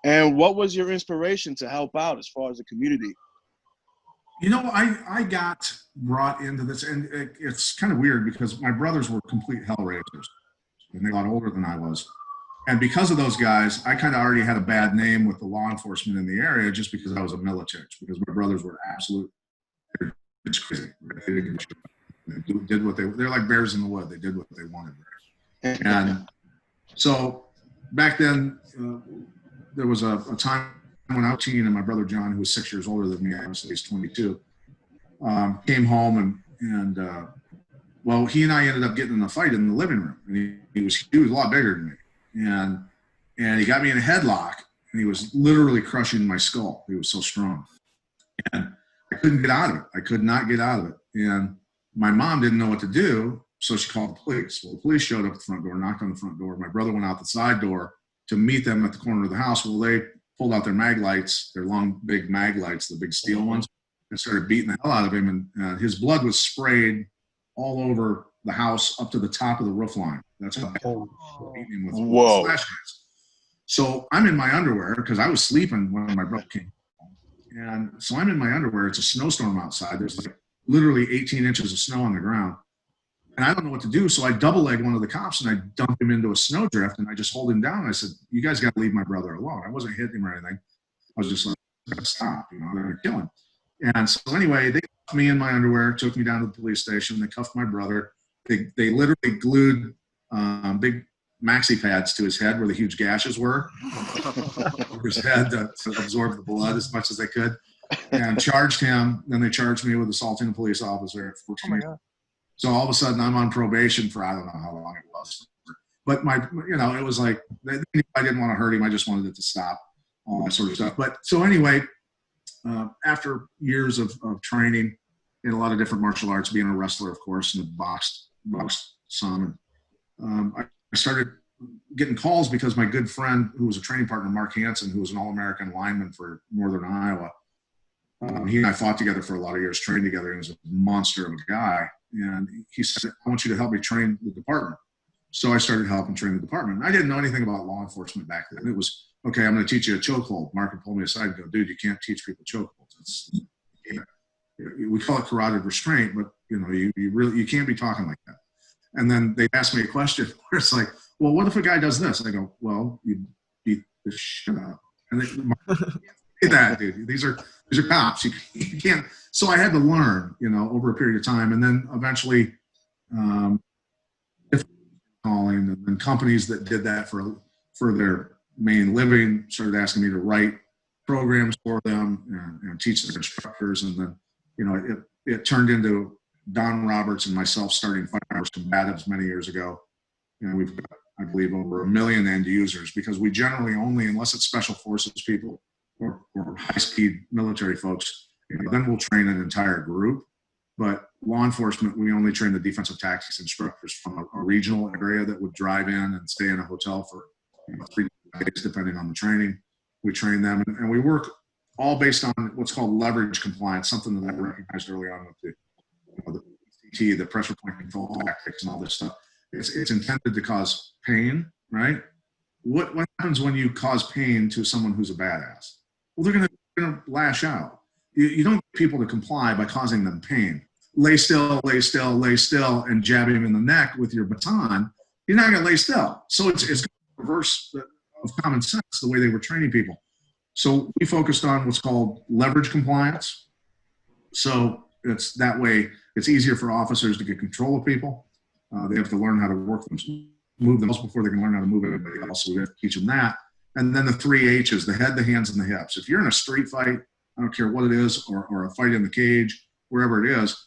And what was your inspiration to help out as far as the community? I got brought into this, and it's kind of weird because my brothers were complete hell raisers, and they were a lot older than I was. And because of those guys, I kind of already had a bad name with the law enforcement in the area just because I was a Miletich, because my brothers were it's crazy. Right? They did what they're like bears in the wood. They did what they wanted. And so back then, there was a time when I was a teen, and my brother John, who was 6 years older than me, obviously he's 22, came home and he and I ended up getting in a fight in the living room, and he was a lot bigger than me, and he got me in a headlock, and he was literally crushing my skull. He was so strong, and I couldn't get out of it. I could not get out of it, and my mom didn't know what to do, so she called the police. Well, the police showed up at the front door, knocked on the front door. My brother went out the side door to meet them at the corner of the house. Well, they pulled out their mag lights, their long, big mag lights, the big steel ones, and started beating the hell out of him. And his blood was sprayed all over the house up to the top of the roof line. That's how beating him with flashlights. So I'm in my underwear because I was sleeping when my brother came. And so I'm in my underwear. It's a snowstorm outside. There's like literally 18 inches of snow on the ground. And I don't know what to do. So I double-legged one of the cops and I dumped him into a snowdrift and I just hold him down. And I said, you guys got to leave my brother alone. I wasn't hitting him or anything. I was just like, stop, they're going to kill him. And so anyway, they cuffed me in my underwear, took me down to the police station. They cuffed my brother. They literally glued big maxi pads to his head where the huge gashes were over his head to absorb the blood as much as they could, and charged him. Then they charged me with assaulting a police officer at 14 years. So all of a sudden I'm on probation for I don't know how long it was. But it was like I didn't want to hurt him. I just wanted it to stop, all that sort of stuff. But so anyway, after years of training in a lot of different martial arts, being a wrestler, of course, and boxed some, I started getting calls because my good friend, who was a training partner, Mark Hansen, who was an All-American lineman for Northern Iowa, he and I fought together for a lot of years, trained together. He was a monster of a guy. And he said, I want you to help me train the department. So I started helping train the department. I didn't know anything about law enforcement back then. It was, okay, I'm going to teach you a chokehold. Mark would pull me aside and go, dude, you can't teach people chokeholds. We call it carotid restraint, but you can't be talking like that. And then they asked me a question where it's like, well, what if a guy does this? And I go, well, you beat the shit out. And they, say that, dude. These are cops. You can't. So I had to learn, over a period of time, and then eventually, calling, and then companies that did that for their main living started asking me to write programs for them and teach their instructors, and then it turned into Don Roberts and myself starting Fighting Combatives many years ago. We've got, I believe, over 1 million end users because we generally only, unless it's special forces people or high-speed military folks, then we'll train an entire group. But law enforcement, we only train the defensive tactics instructors from a regional area that would drive in and stay in a hotel for 3 days, depending on the training. We train them, and we work all based on what's called leverage compliance, something that I recognized early on with the PCT, the pressure point control tactics, and all this stuff. It's intended to cause pain, right? What happens when you cause pain to someone who's a badass? Well, they're going to lash out. You don't get people to comply by causing them pain. Lay still, lay still, lay still, and jab him in the neck with your baton. You're not going to lay still. So it's reverse of common sense, the way they were training people. So we focused on what's called leverage compliance. So it's that way it's easier for officers to get control of people. They have to learn how to move themselves before they can learn how to move everybody else. So we have to teach them that. And then the 3 H's, the head, the hands, and the hips. If you're in a street fight, I don't care what it is, or a fight in the cage, wherever it is,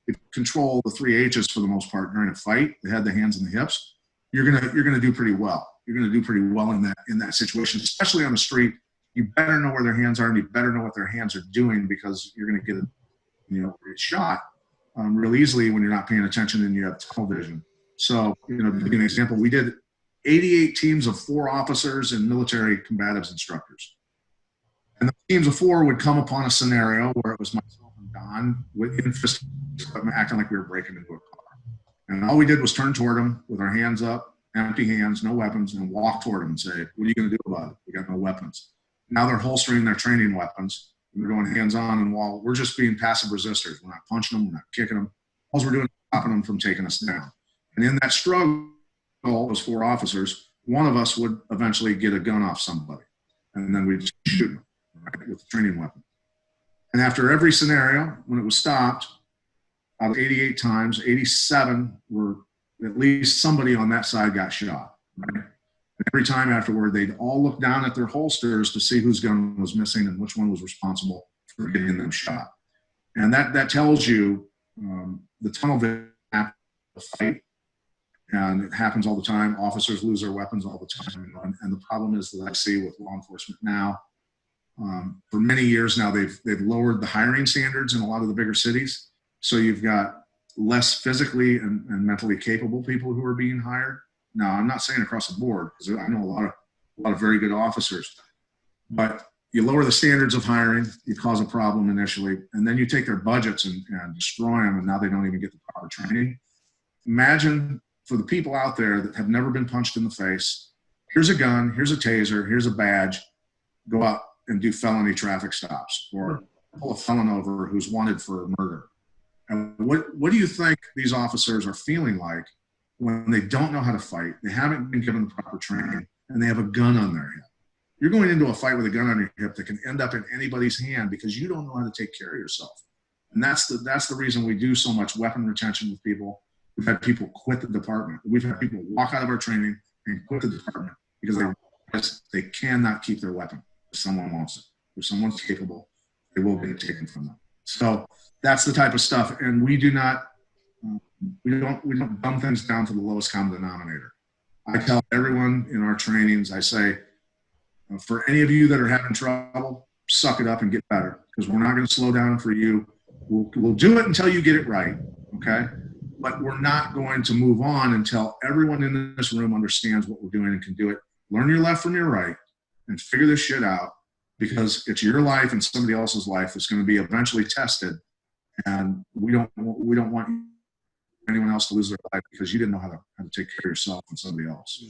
if you control the 3 H's for the most part during a fight, the head, the hands, and the hips, you're gonna do pretty well. You're gonna do pretty well in that situation, especially on the street. You better know where their hands are, and you better know what their hands are doing, because you're gonna get a shot real easily when you're not paying attention and you have tunnel vision. So, to give you an example, we did 88 teams of 4 officers and military combatives instructors. And the teams of 4 would come upon a scenario where it was myself and Don with fist equipment acting like we were breaking into a car. And all we did was turn toward them with our hands up, empty hands, no weapons, and walk toward them and say, what are you going to do about it? We got no weapons. Now they're holstering their training weapons. And they're going hands on, and while we're just being passive resistors, we're not punching them, we're not kicking them. All we're doing is stopping them from taking us down. And in that struggle, those 4 officers, one of us would eventually get a gun off somebody. And then we'd shoot them. Right, with the training weapon. And after every scenario, when it was stopped, out of 88 times, 87 were at least somebody on that side got shot. Right? And every time afterward, they'd all look down at their holsters to see whose gun was missing and which one was responsible for getting them shot. And that tells you the tunnel vision after the fight. And it happens all the time. Officers lose their weapons all the time. And the problem is that I see with law enforcement now, for many years now, they've lowered the hiring standards in a lot of the bigger cities. So you've got less physically and mentally capable people who are being hired. Now, I'm not saying across the board, because I know a lot of very good officers, but you lower the standards of hiring, you cause a problem initially, and then you take their budgets and destroy them, and now they don't even get the proper training. Imagine for the people out there that have never been punched in the face, here's a gun, here's a taser, here's a badge, go out and do felony traffic stops or pull a felon over who's wanted for murder. And what do you think these officers are feeling like when they don't know how to fight, they haven't been given the proper training, and they have a gun on their hip? You're going into a fight with a gun on your hip that can end up in anybody's hand because you don't know how to take care of yourself. And that's the reason we do so much weapon retention with people. We've had people quit the department. We've had people walk out of our training and quit the department because they cannot keep their weapon. If someone wants it, if someone's capable, they will get it taken from them. So that's the type of stuff. And we don't dumb things down to the lowest common denominator. I tell everyone in our trainings, I say, for any of you that are having trouble, suck it up and get better, because we're not going to slow down for you. We'll do it until you get it right, okay? But we're not going to move on until everyone in this room understands what we're doing and can do it. Learn your left from your right and figure this shit out, because it's your life and somebody else's life that's going to be eventually tested, and we don't want anyone else to lose their life because you didn't know how to take care of yourself and somebody else.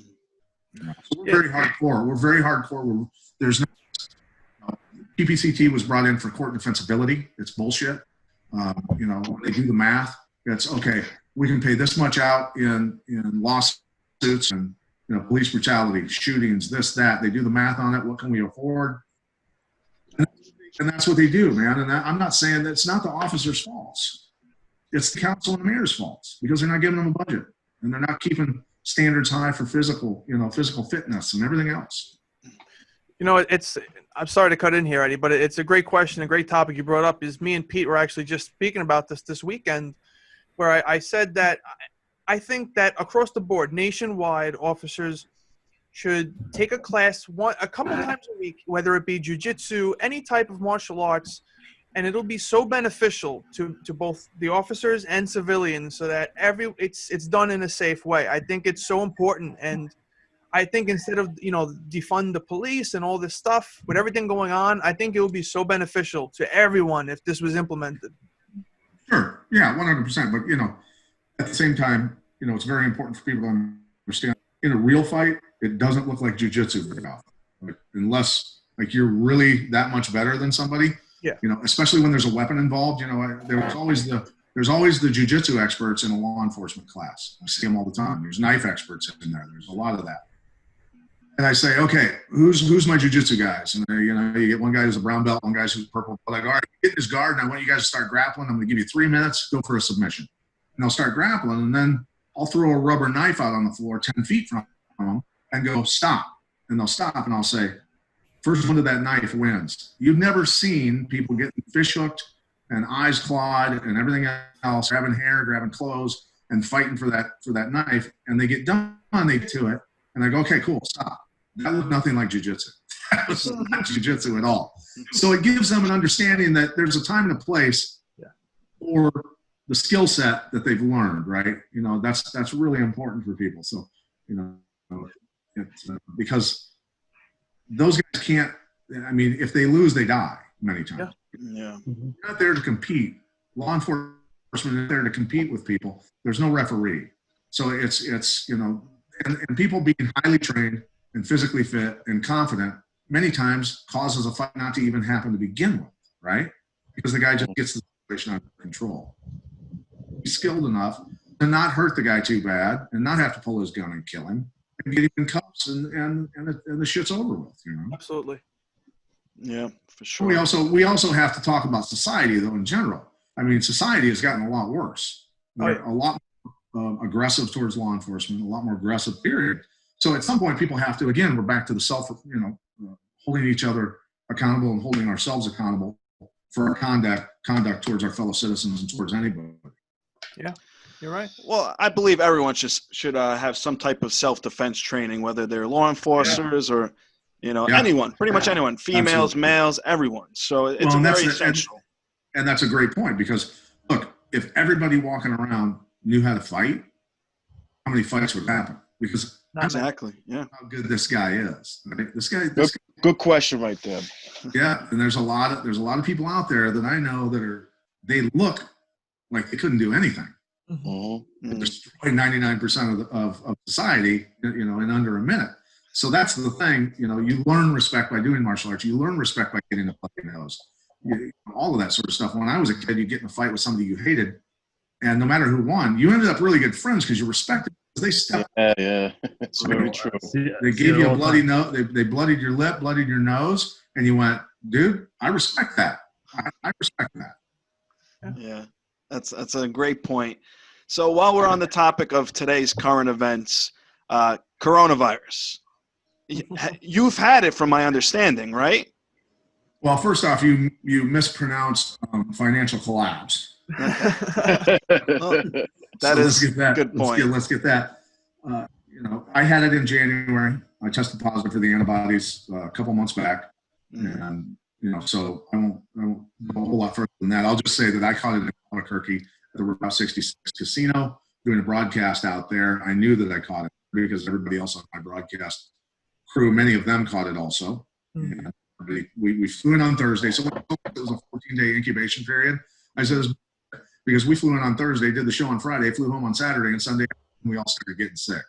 You know, so we're very hardcore. We're very hardcore. There's no PPCT was brought in for court defensibility. It's bullshit. You know, when they do the math, it's okay. We can pay this much out in lawsuits and, you know, police brutality, shootings, this, that. They do the math on it. What can we afford? And that's what they do, man. And I'm not saying that it's not the officer's faults. It's the council and the mayor's faults, because they're not giving them a budget and they're not keeping standards high for physical fitness and everything else. You know, I'm sorry to cut in here, Eddie, but it's a great question, a great topic you brought up. Is me and Pete were actually just speaking about this weekend, where I said that I think that across the board, nationwide, officers should take a class a couple times a week, whether it be jiu-jitsu, any type of martial arts, and it'll be so beneficial to both the officers and civilians, so that it's done in a safe way. I think it's so important, and I think instead of, you know, defund the police and all this stuff with everything going on, I think it would be so beneficial to everyone if this was implemented. Sure, yeah, 100%. But, you know, at the same time, you know, it's very important for people to understand, in a real fight, it doesn't look like jiu-jitsu very often, like, unless like you're really that much better than somebody. Yeah. You know, especially when there's a weapon involved. You know, there's always the jiu-jitsu experts in a law enforcement class. I see them all the time. There's knife experts in there. There's a lot of that. And I say, okay, who's my jiu-jitsu guys? And you know, you get one guy who's a brown belt, one guy who's purple belt. Like, all right, get this guard, and I want you guys to start grappling. I'm going to give you 3 minutes. Go for a submission. And they'll start grappling, and then I'll throw a rubber knife out on the floor 10 feet from them and go, stop. And they'll stop, and I'll say, first one to that knife wins. You've never seen people getting fish hooked and eyes clawed and everything else, grabbing hair, grabbing clothes, and fighting for that knife. And they get done, they get to it, and I go, okay, cool, stop. That looked nothing like jiu-jitsu. That was not jiu-jitsu at all. So it gives them an understanding that there's a time and a place for the skill set that they've learned, right? You know, that's really important for people. So, you know, it's, because those guys can't, I mean, if they lose, they die many times. Yeah. You're not there to compete. Law enforcement is there to compete with people. There's no referee. So it's you know, and people being highly trained and physically fit and confident many times causes a fight not to even happen to begin with, right? Because the guy just gets the situation under control. He's skilled enough to not hurt the guy too bad and not have to pull his gun and kill him and get him in cuffs and the shit's over with, you know? Absolutely. Yeah, for sure. We also have to talk about society, though, in general. I mean, society has gotten a lot worse. They're a lot more aggressive towards law enforcement, a lot more aggressive, period. So at some point, people have to, again, we're back to the holding each other accountable and holding ourselves accountable for our conduct towards our fellow citizens and towards anybody. Yeah, you're right. Well, I believe everyone should have some type of self-defense training, whether they're law enforcers or, you know, anyone, pretty much anyone, females, males, everyone. So it's very essential. And that's a great point, because, look, if everybody walking around knew how to fight, how many fights would happen? Because Exactly. Yeah. how good this guy is. Right? This guy, Good question right there. yeah. And there's a lot of people out there that I know that they look like they couldn't do anything. Mm-hmm. They destroy 99% of society, in under a minute. So that's the thing. You learn respect by doing martial arts. You learn respect by getting a bloody nose. All of that sort of stuff. When I was a kid, you get in a fight with somebody you hated, and no matter who won, you ended up really good friends because you respected. They stepped. Yeah, it's very true. They gave you a bloody nose. They bloodied your lip, bloodied your nose, and you went, dude, I respect that. I respect that. Yeah, that's a great point. So while we're on the topic of today's current events, coronavirus, you've had it from my understanding, right? Well, first off, you mispronounced financial collapse. That is a good point. Let's get that. I had it in January. I tested positive for the antibodies a couple months back, and so I won't go a whole lot further than that. I'll just say that I caught it in Albuquerque at the Route 66 casino doing a broadcast out there. I knew that I caught it because everybody else on my broadcast crew, many of them caught it also. Mm-hmm. And we flew in on Thursday, so it was a 14-day incubation period. I said, because we flew in on Thursday, did the show on Friday, flew home on Saturday, and Sunday we all started getting sick.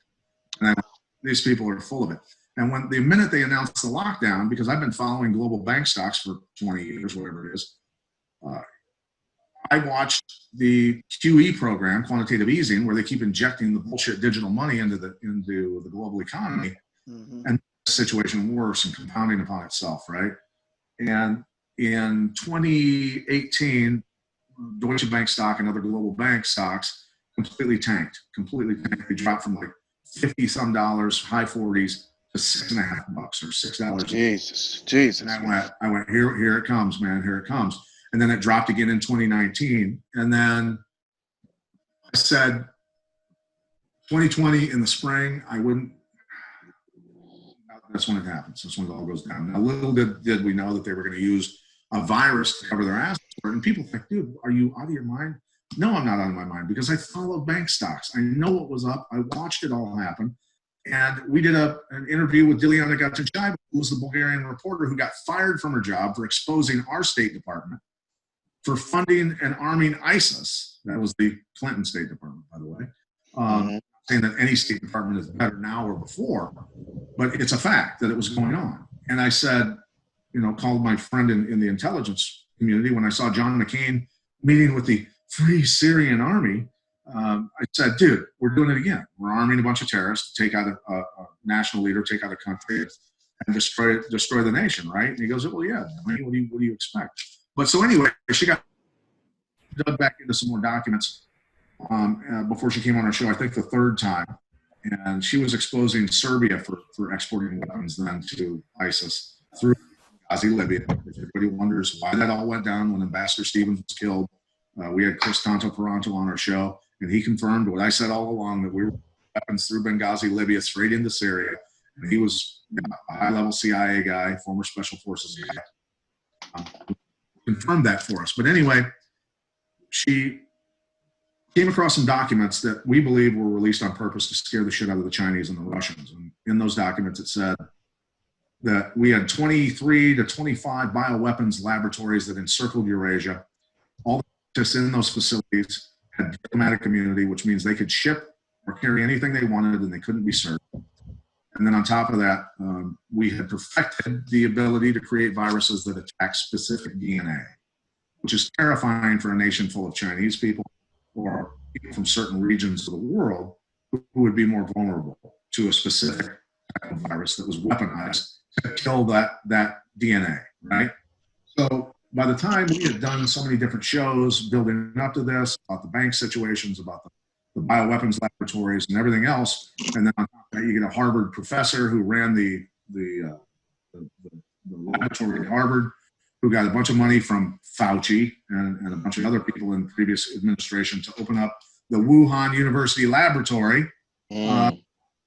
And these people are full of it. And when the minute they announced the lockdown, because I've been following global bank stocks for 20 years, whatever it is, I watched the QE program, quantitative easing, where they keep injecting the bullshit digital money into the global economy, and the situation worse and compounding upon itself, right? And in 2018, Deutsche Bank stock and other global bank stocks completely tanked. They dropped from like $50-some, high 40s to $6.50 or $6. Jesus. And I went, here it comes, man, here it comes. And then it dropped again in 2019. And then I said, 2020 in the spring, I wouldn't. That's when it happens. That's when it all goes down. Now, little did we know that they were going to use a virus to cover their ass for it. And people think, dude, are you out of your mind? No, I'm not out of my mind because I follow bank stocks. I know what was up. I watched it all happen. And we did an interview with Dilyana Gatanceva, who was the Bulgarian reporter who got fired from her job for exposing our State Department for funding and arming ISIS. That was the Clinton State Department, by the way. Saying that any State Department is better now or before, but it's a fact that it was going on. And I said, called my friend in the intelligence community when I saw John McCain meeting with the Free Syrian Army. I said, dude, we're doing it again. We're arming a bunch of terrorists to take out a national leader, take out a country, and destroy the nation, right? And he goes, well, yeah. I mean, what do you expect? But so anyway, she got dug back into some more documents before she came on our show, I think the third time. And she was exposing Serbia for exporting weapons then to ISIS through Benghazi, Libya. If everybody wonders why that all went down when Ambassador Stevens was killed, we had Chris Tanto-Peranto on our show, and he confirmed what I said all along, that we were weapons through Benghazi, Libya, straight into Syria. And he was a high-level CIA guy, former Special Forces guy. Confirmed that for us. But anyway, she came across some documents that we believe were released on purpose to scare the shit out of the Chinese and the Russians. And in those documents, it said that we had 23 to 25 bioweapons laboratories that encircled Eurasia. All the scientists in those facilities had diplomatic immunity, which means they could ship or carry anything they wanted and they couldn't be served. And then on top of that, we had perfected the ability to create viruses that attack specific DNA, which is terrifying for a nation full of Chinese people or people from certain regions of the world who would be more vulnerable to a specific type of virus that was weaponized to kill that DNA, right? So by the time we had done so many different shows building up to this, about the bank situations, about the bioweapons laboratories and everything else, and then on top of that, you get a Harvard professor who ran the laboratory at Harvard, who got a bunch of money from Fauci and a bunch of other people in the previous administration to open up the Wuhan University Laboratory.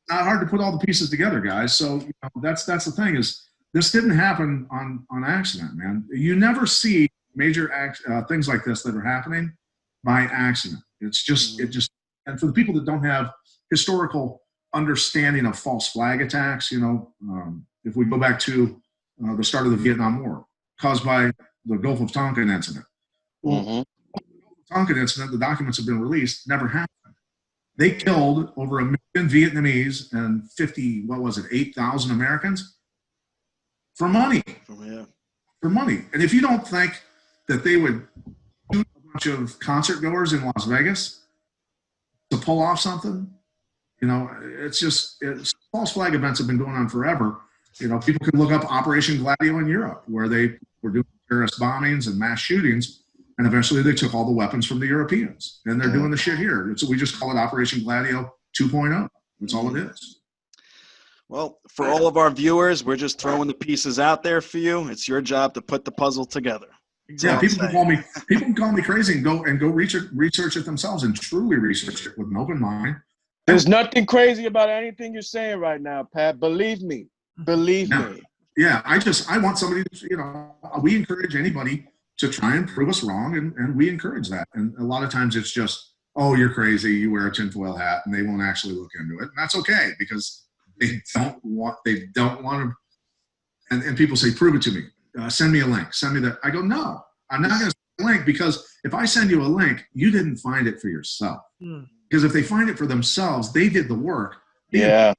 Not hard to put all the pieces together, guys. So that's the thing, is this didn't happen on accident, man. You never see major things like this that are happening by accident. It's just, and for the people that don't have historical understanding of false flag attacks, if we go back to the start of the Vietnam War, caused by the Gulf of Tonkin incident. Well, the Tonkin incident, the documents have been released, never happened. They killed over 1 million Vietnamese and 8,000 Americans for money. Yeah. For money. And if you don't think that they would shoot a bunch of concert goers in Las Vegas to pull off something, it's false flag events have been going on forever. People can look up Operation Gladio in Europe, where they were doing terrorist bombings and mass shootings, and eventually they took all the weapons from the Europeans, and they're doing the shit here. So we just call it Operation Gladio 2.0. That's all it is. Well, for all of our viewers, we're just throwing the pieces out there for you. It's your job to put the puzzle together. Yeah, people can call me crazy and go research it themselves and truly research it with an open mind. There's nothing crazy about anything you're saying right now, Pat. Believe me. Believe me. Yeah, I want somebody to, we encourage anybody to try and prove us wrong, and we encourage that. And a lot of times it's just, oh, you're crazy, you wear a tinfoil hat, and they won't actually look into it. And that's okay, because they don't want to, and people say, prove it to me. Send me a link. Send me that. I go, no, I'm not going to send a link, because if I send you a link, you didn't find it for yourself. Because if they find it for themselves, they did the work. Yeah.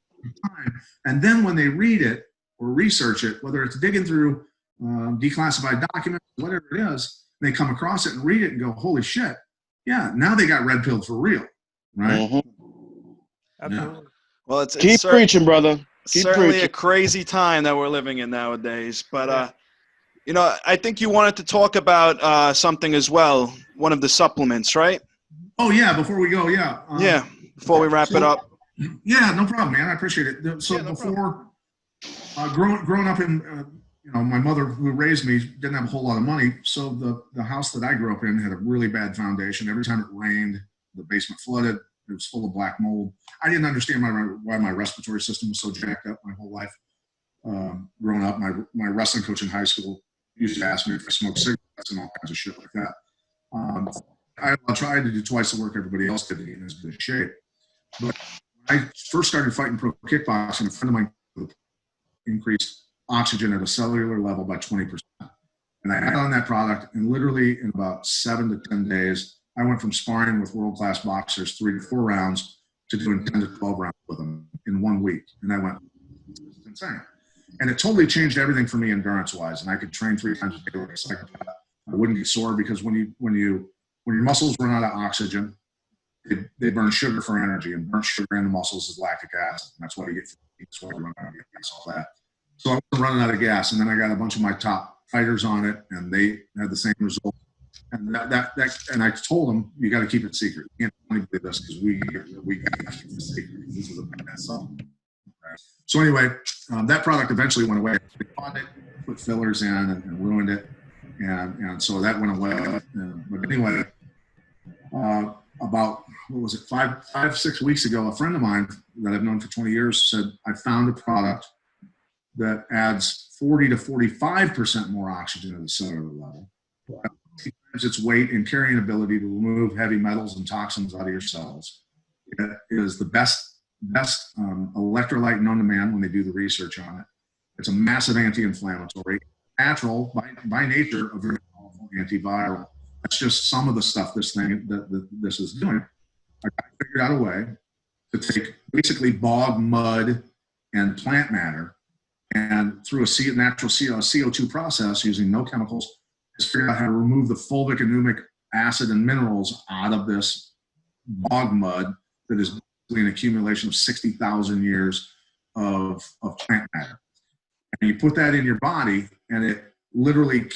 And then when they read it or research it, whether it's digging through declassified documents, whatever it is, they come across it and read it and go, holy shit. Yeah, now they got red pilled for real. Right? Absolutely. Yeah. Well, it's Keep preaching, brother. Keep certainly preaching. a crazy time that we're living in nowadays. But, I think you wanted to talk about something as well, one of the supplements, right? Oh, yeah, before we go, yeah. Before we wrap it up. Yeah, no problem, man. I appreciate it. So before growing up in, my mother who raised me didn't have a whole lot of money. So the house that I grew up in had a really bad foundation. Every time it rained, the basement flooded. It was full of black mold. I didn't understand why my respiratory system was so jacked up my whole life. Growing up, my wrestling coach in high school used to ask me if I smoked cigarettes and all kinds of shit like that. I tried to do twice the work everybody else did to get in as good shape. But when I first started fighting pro kickboxing, a friend of mine increased oxygen at a cellular level by 20%. And I had on that product, and literally in about 7 to 10 days, I went from sparring with world-class boxers 3 to 4 rounds to doing 10 to 12 rounds with them in 1 week. And I went, this is insane. And it totally changed everything for me endurance-wise. And I could train 3 times a day like a psychopath. I wouldn't get sore, because when your muscles run out of oxygen, they burn sugar for energy, and burnt sugar in the muscles is lactic acid. And that's why you get fatigued, that's why you run out of gas, all that. So I was running out of gas, and then I got a bunch of my top fighters on it, and they had the same result. And and I told them, you got to keep it secret. You can't tell anybody this, because we got to keep it secret. This is a bad song. Right. So anyway, that product eventually went away. They bought it, put fillers in, and ruined it, and so that went away. But anyway, about 5-6 weeks ago, a friend of mine that I've known for 20 years said, I found a product that adds 40 to 45% more oxygen at the cellular level. Its weight and carrying ability to remove heavy metals and toxins out of your cells. It is the best electrolyte known to man when they do the research on it. It's a massive anti-inflammatory, natural by nature, a very powerful antiviral. That's just some of the stuff this is doing. I figured out a way to take basically bog mud and plant matter, and through a natural CO2 process using no chemicals, just figured out how to remove the fulvic and humic acid and minerals out of this bog mud that is basically an accumulation of 60,000 years of plant matter. And you put that in your body, and it literally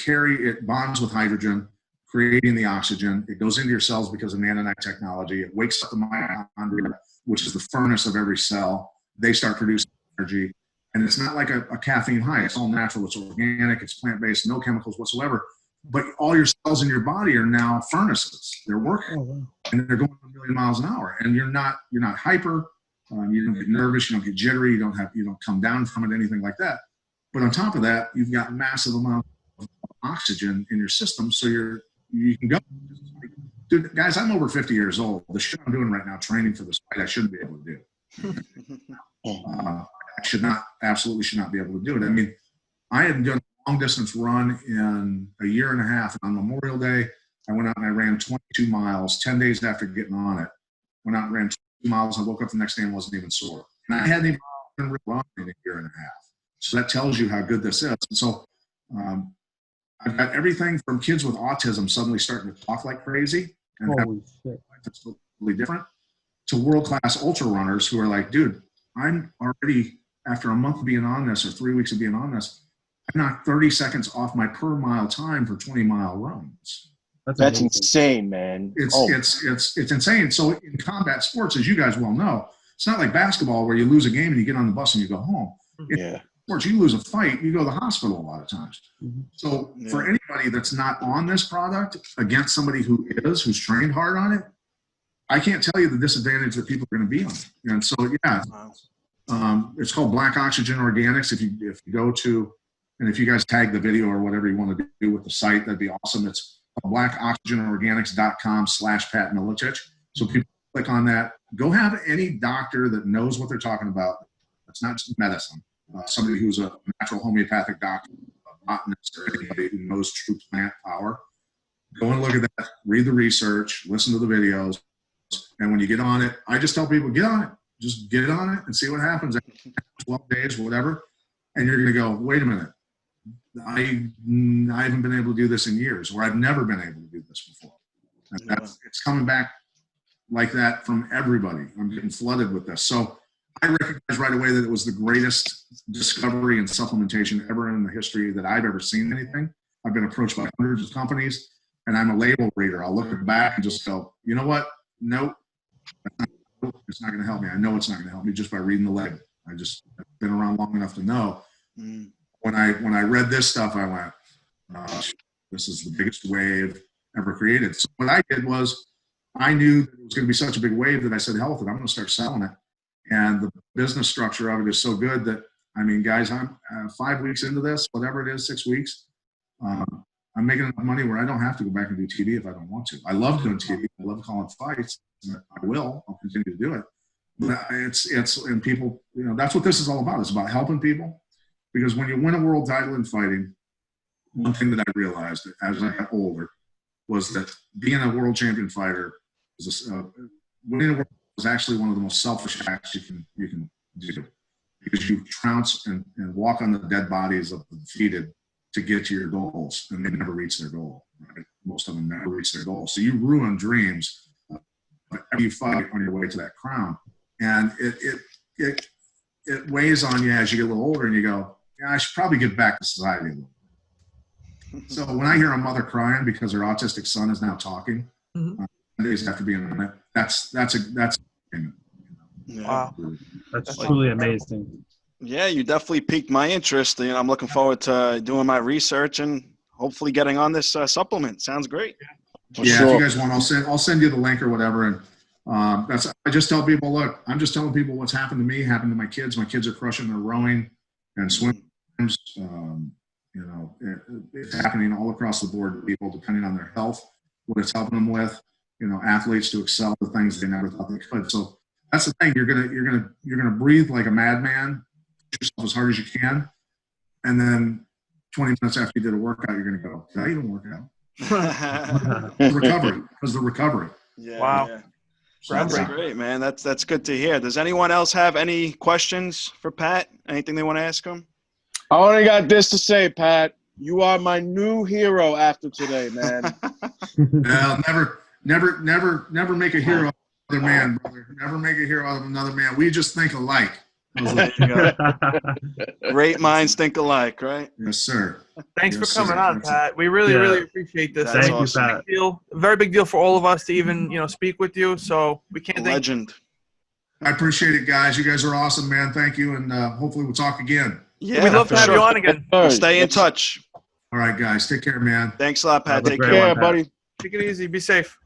bonds with hydrogen, creating the oxygen. It goes into your cells because of nanite technology. It wakes up the mitochondria, which is the furnace of every cell. They start producing energy. And it's not like a caffeine high. It's all natural. It's organic. It's plant-based, no chemicals whatsoever. But all your cells in your body are now furnaces. They're working, and they're going 1 million miles an hour. And you're not hyper. You don't get nervous. You don't get jittery. You don't come down from it, anything like that. But on top of that, you've got massive amount of oxygen in your system, so you can go. dude, guys, I'm over 50 years old. The shit I'm doing right now, training for this fight, I shouldn't be able to do. I absolutely should not be able to do it. I mean, I had done a long distance run in a year and a half. And on Memorial Day, I went out and I ran 22 miles 10 days after getting on it. Went out and ran 22 miles. I woke up the next day and wasn't even sore. And I hadn't even run in a year and a half. So that tells you how good this is. And so I've got everything from kids with autism suddenly starting to talk like crazy and Holy shit. that's totally different, to world-class ultra runners who are like, dude, I'm already, after a month of being on this or 3 weeks of being on this, I knocked 30 seconds off my per mile time for 20-mile runs. That's insane, man. It's insane. So in combat sports, as you guys well know, it's not like basketball where you lose a game and you get on the bus and you go home. Yeah. Sports, you lose a fight, you go to the hospital a lot of times. So for anybody that's not on this product against somebody who is, who's trained hard on it, I can't tell you the disadvantage that people are going to be on it. And so, it's called Black Oxygen Organics. If you go to, and if you guys tag the video or whatever you want to do with the site, that'd be awesome. It's blackoxygenorganics.com/Pat Miletich. So people click on that. Go have any doctor that knows what they're talking about. It's not just medicine. Somebody who's a natural homeopathic doctor, a botanist, or anybody who knows true plant power. Go and look at that, read the research, listen to the videos, and when you get on it, I just tell people, get on it. Just get on it and see what happens after 12 days, whatever, and you're going to go, wait a minute, I haven't been able to do this in years, or I've never been able to do this before. And it's coming back like that from everybody. I'm getting flooded with this. So I recognized right away that it was the greatest discovery in supplementation ever in the history that I've ever seen anything. I've been approached by hundreds of companies, and I'm a label reader. I'll look back and just go, you know what? Nope. It's not going to help me. I know it's not going to help me just by reading the label. I've been around long enough to know. When I read this stuff, I went, this is the biggest wave ever created. So what I did was, I knew that it was going to be such a big wave that I said, hell with it, I'm going to start selling it. And the business structure of it is so good that, I mean, guys, I'm 5 weeks into this, whatever it is, 6 weeks. I'm making enough money where I don't have to go back and do TV if I don't want to. I love doing TV. I love calling fights. I will. I'll continue to do it. But and people, that's what this is all about. It's about helping people. Because when you win a world title in fighting, one thing that I realized as I got older was that being a world champion fighter winning a world is actually one of the most selfish acts you can do, because you trounce and walk on the dead bodies of the defeated to get to your goals, and they never reach their goal. Right? Most of them never reach their goal. So you ruin dreams whenever you fight on your way to that crown, and it weighs on you as you get a little older, and you go, yeah, I should probably get back to society a little bit. So when I hear a mother crying because her autistic son is now talking, days after being on it, that's wow. That's truly amazing. Yeah, you definitely piqued my interest. I'm looking forward to doing my research and hopefully getting on this supplement. Sounds great. Yeah, if you guys want, I'll send you the link or whatever. And I just tell people, look, I'm just telling people what's happened to me, happened to my kids. My kids are crushing their rowing and swimming. It's happening all across the board to people, depending on their health, what it's helping them with. Athletes to excel the things they never thought they could. So that's the thing. You're gonna breathe like a madman, push yourself as hard as you can, and then 20 minutes after you did a workout, you're gonna go, did I even work out? the recovery. Yeah. Wow. Yeah. So that's great, man. That's good to hear. Does anyone else have any questions for Pat? Anything they want to ask him? I only got this to say, Pat. You are my new hero after today, man. Well, never make a hero out of another man, brother. Never make a hero out of another man. We just think alike. There you go. Great minds think alike, right? Yes, sir. Thanks Yes, for coming sir. on, Pat. We really appreciate this. That's Thank awesome. you, Pat. A very big deal for all of us to even speak with you. So we can't thank Legend. I appreciate it, guys. You guys are awesome, man. Thank you, and hopefully we'll talk again. Yeah, We'd love to have you on again. We'll stay in touch. All right, guys. Take care, man. Thanks a lot, Pat. Have a Take great care. one, Yeah, Pat. buddy. Take it easy. Be safe.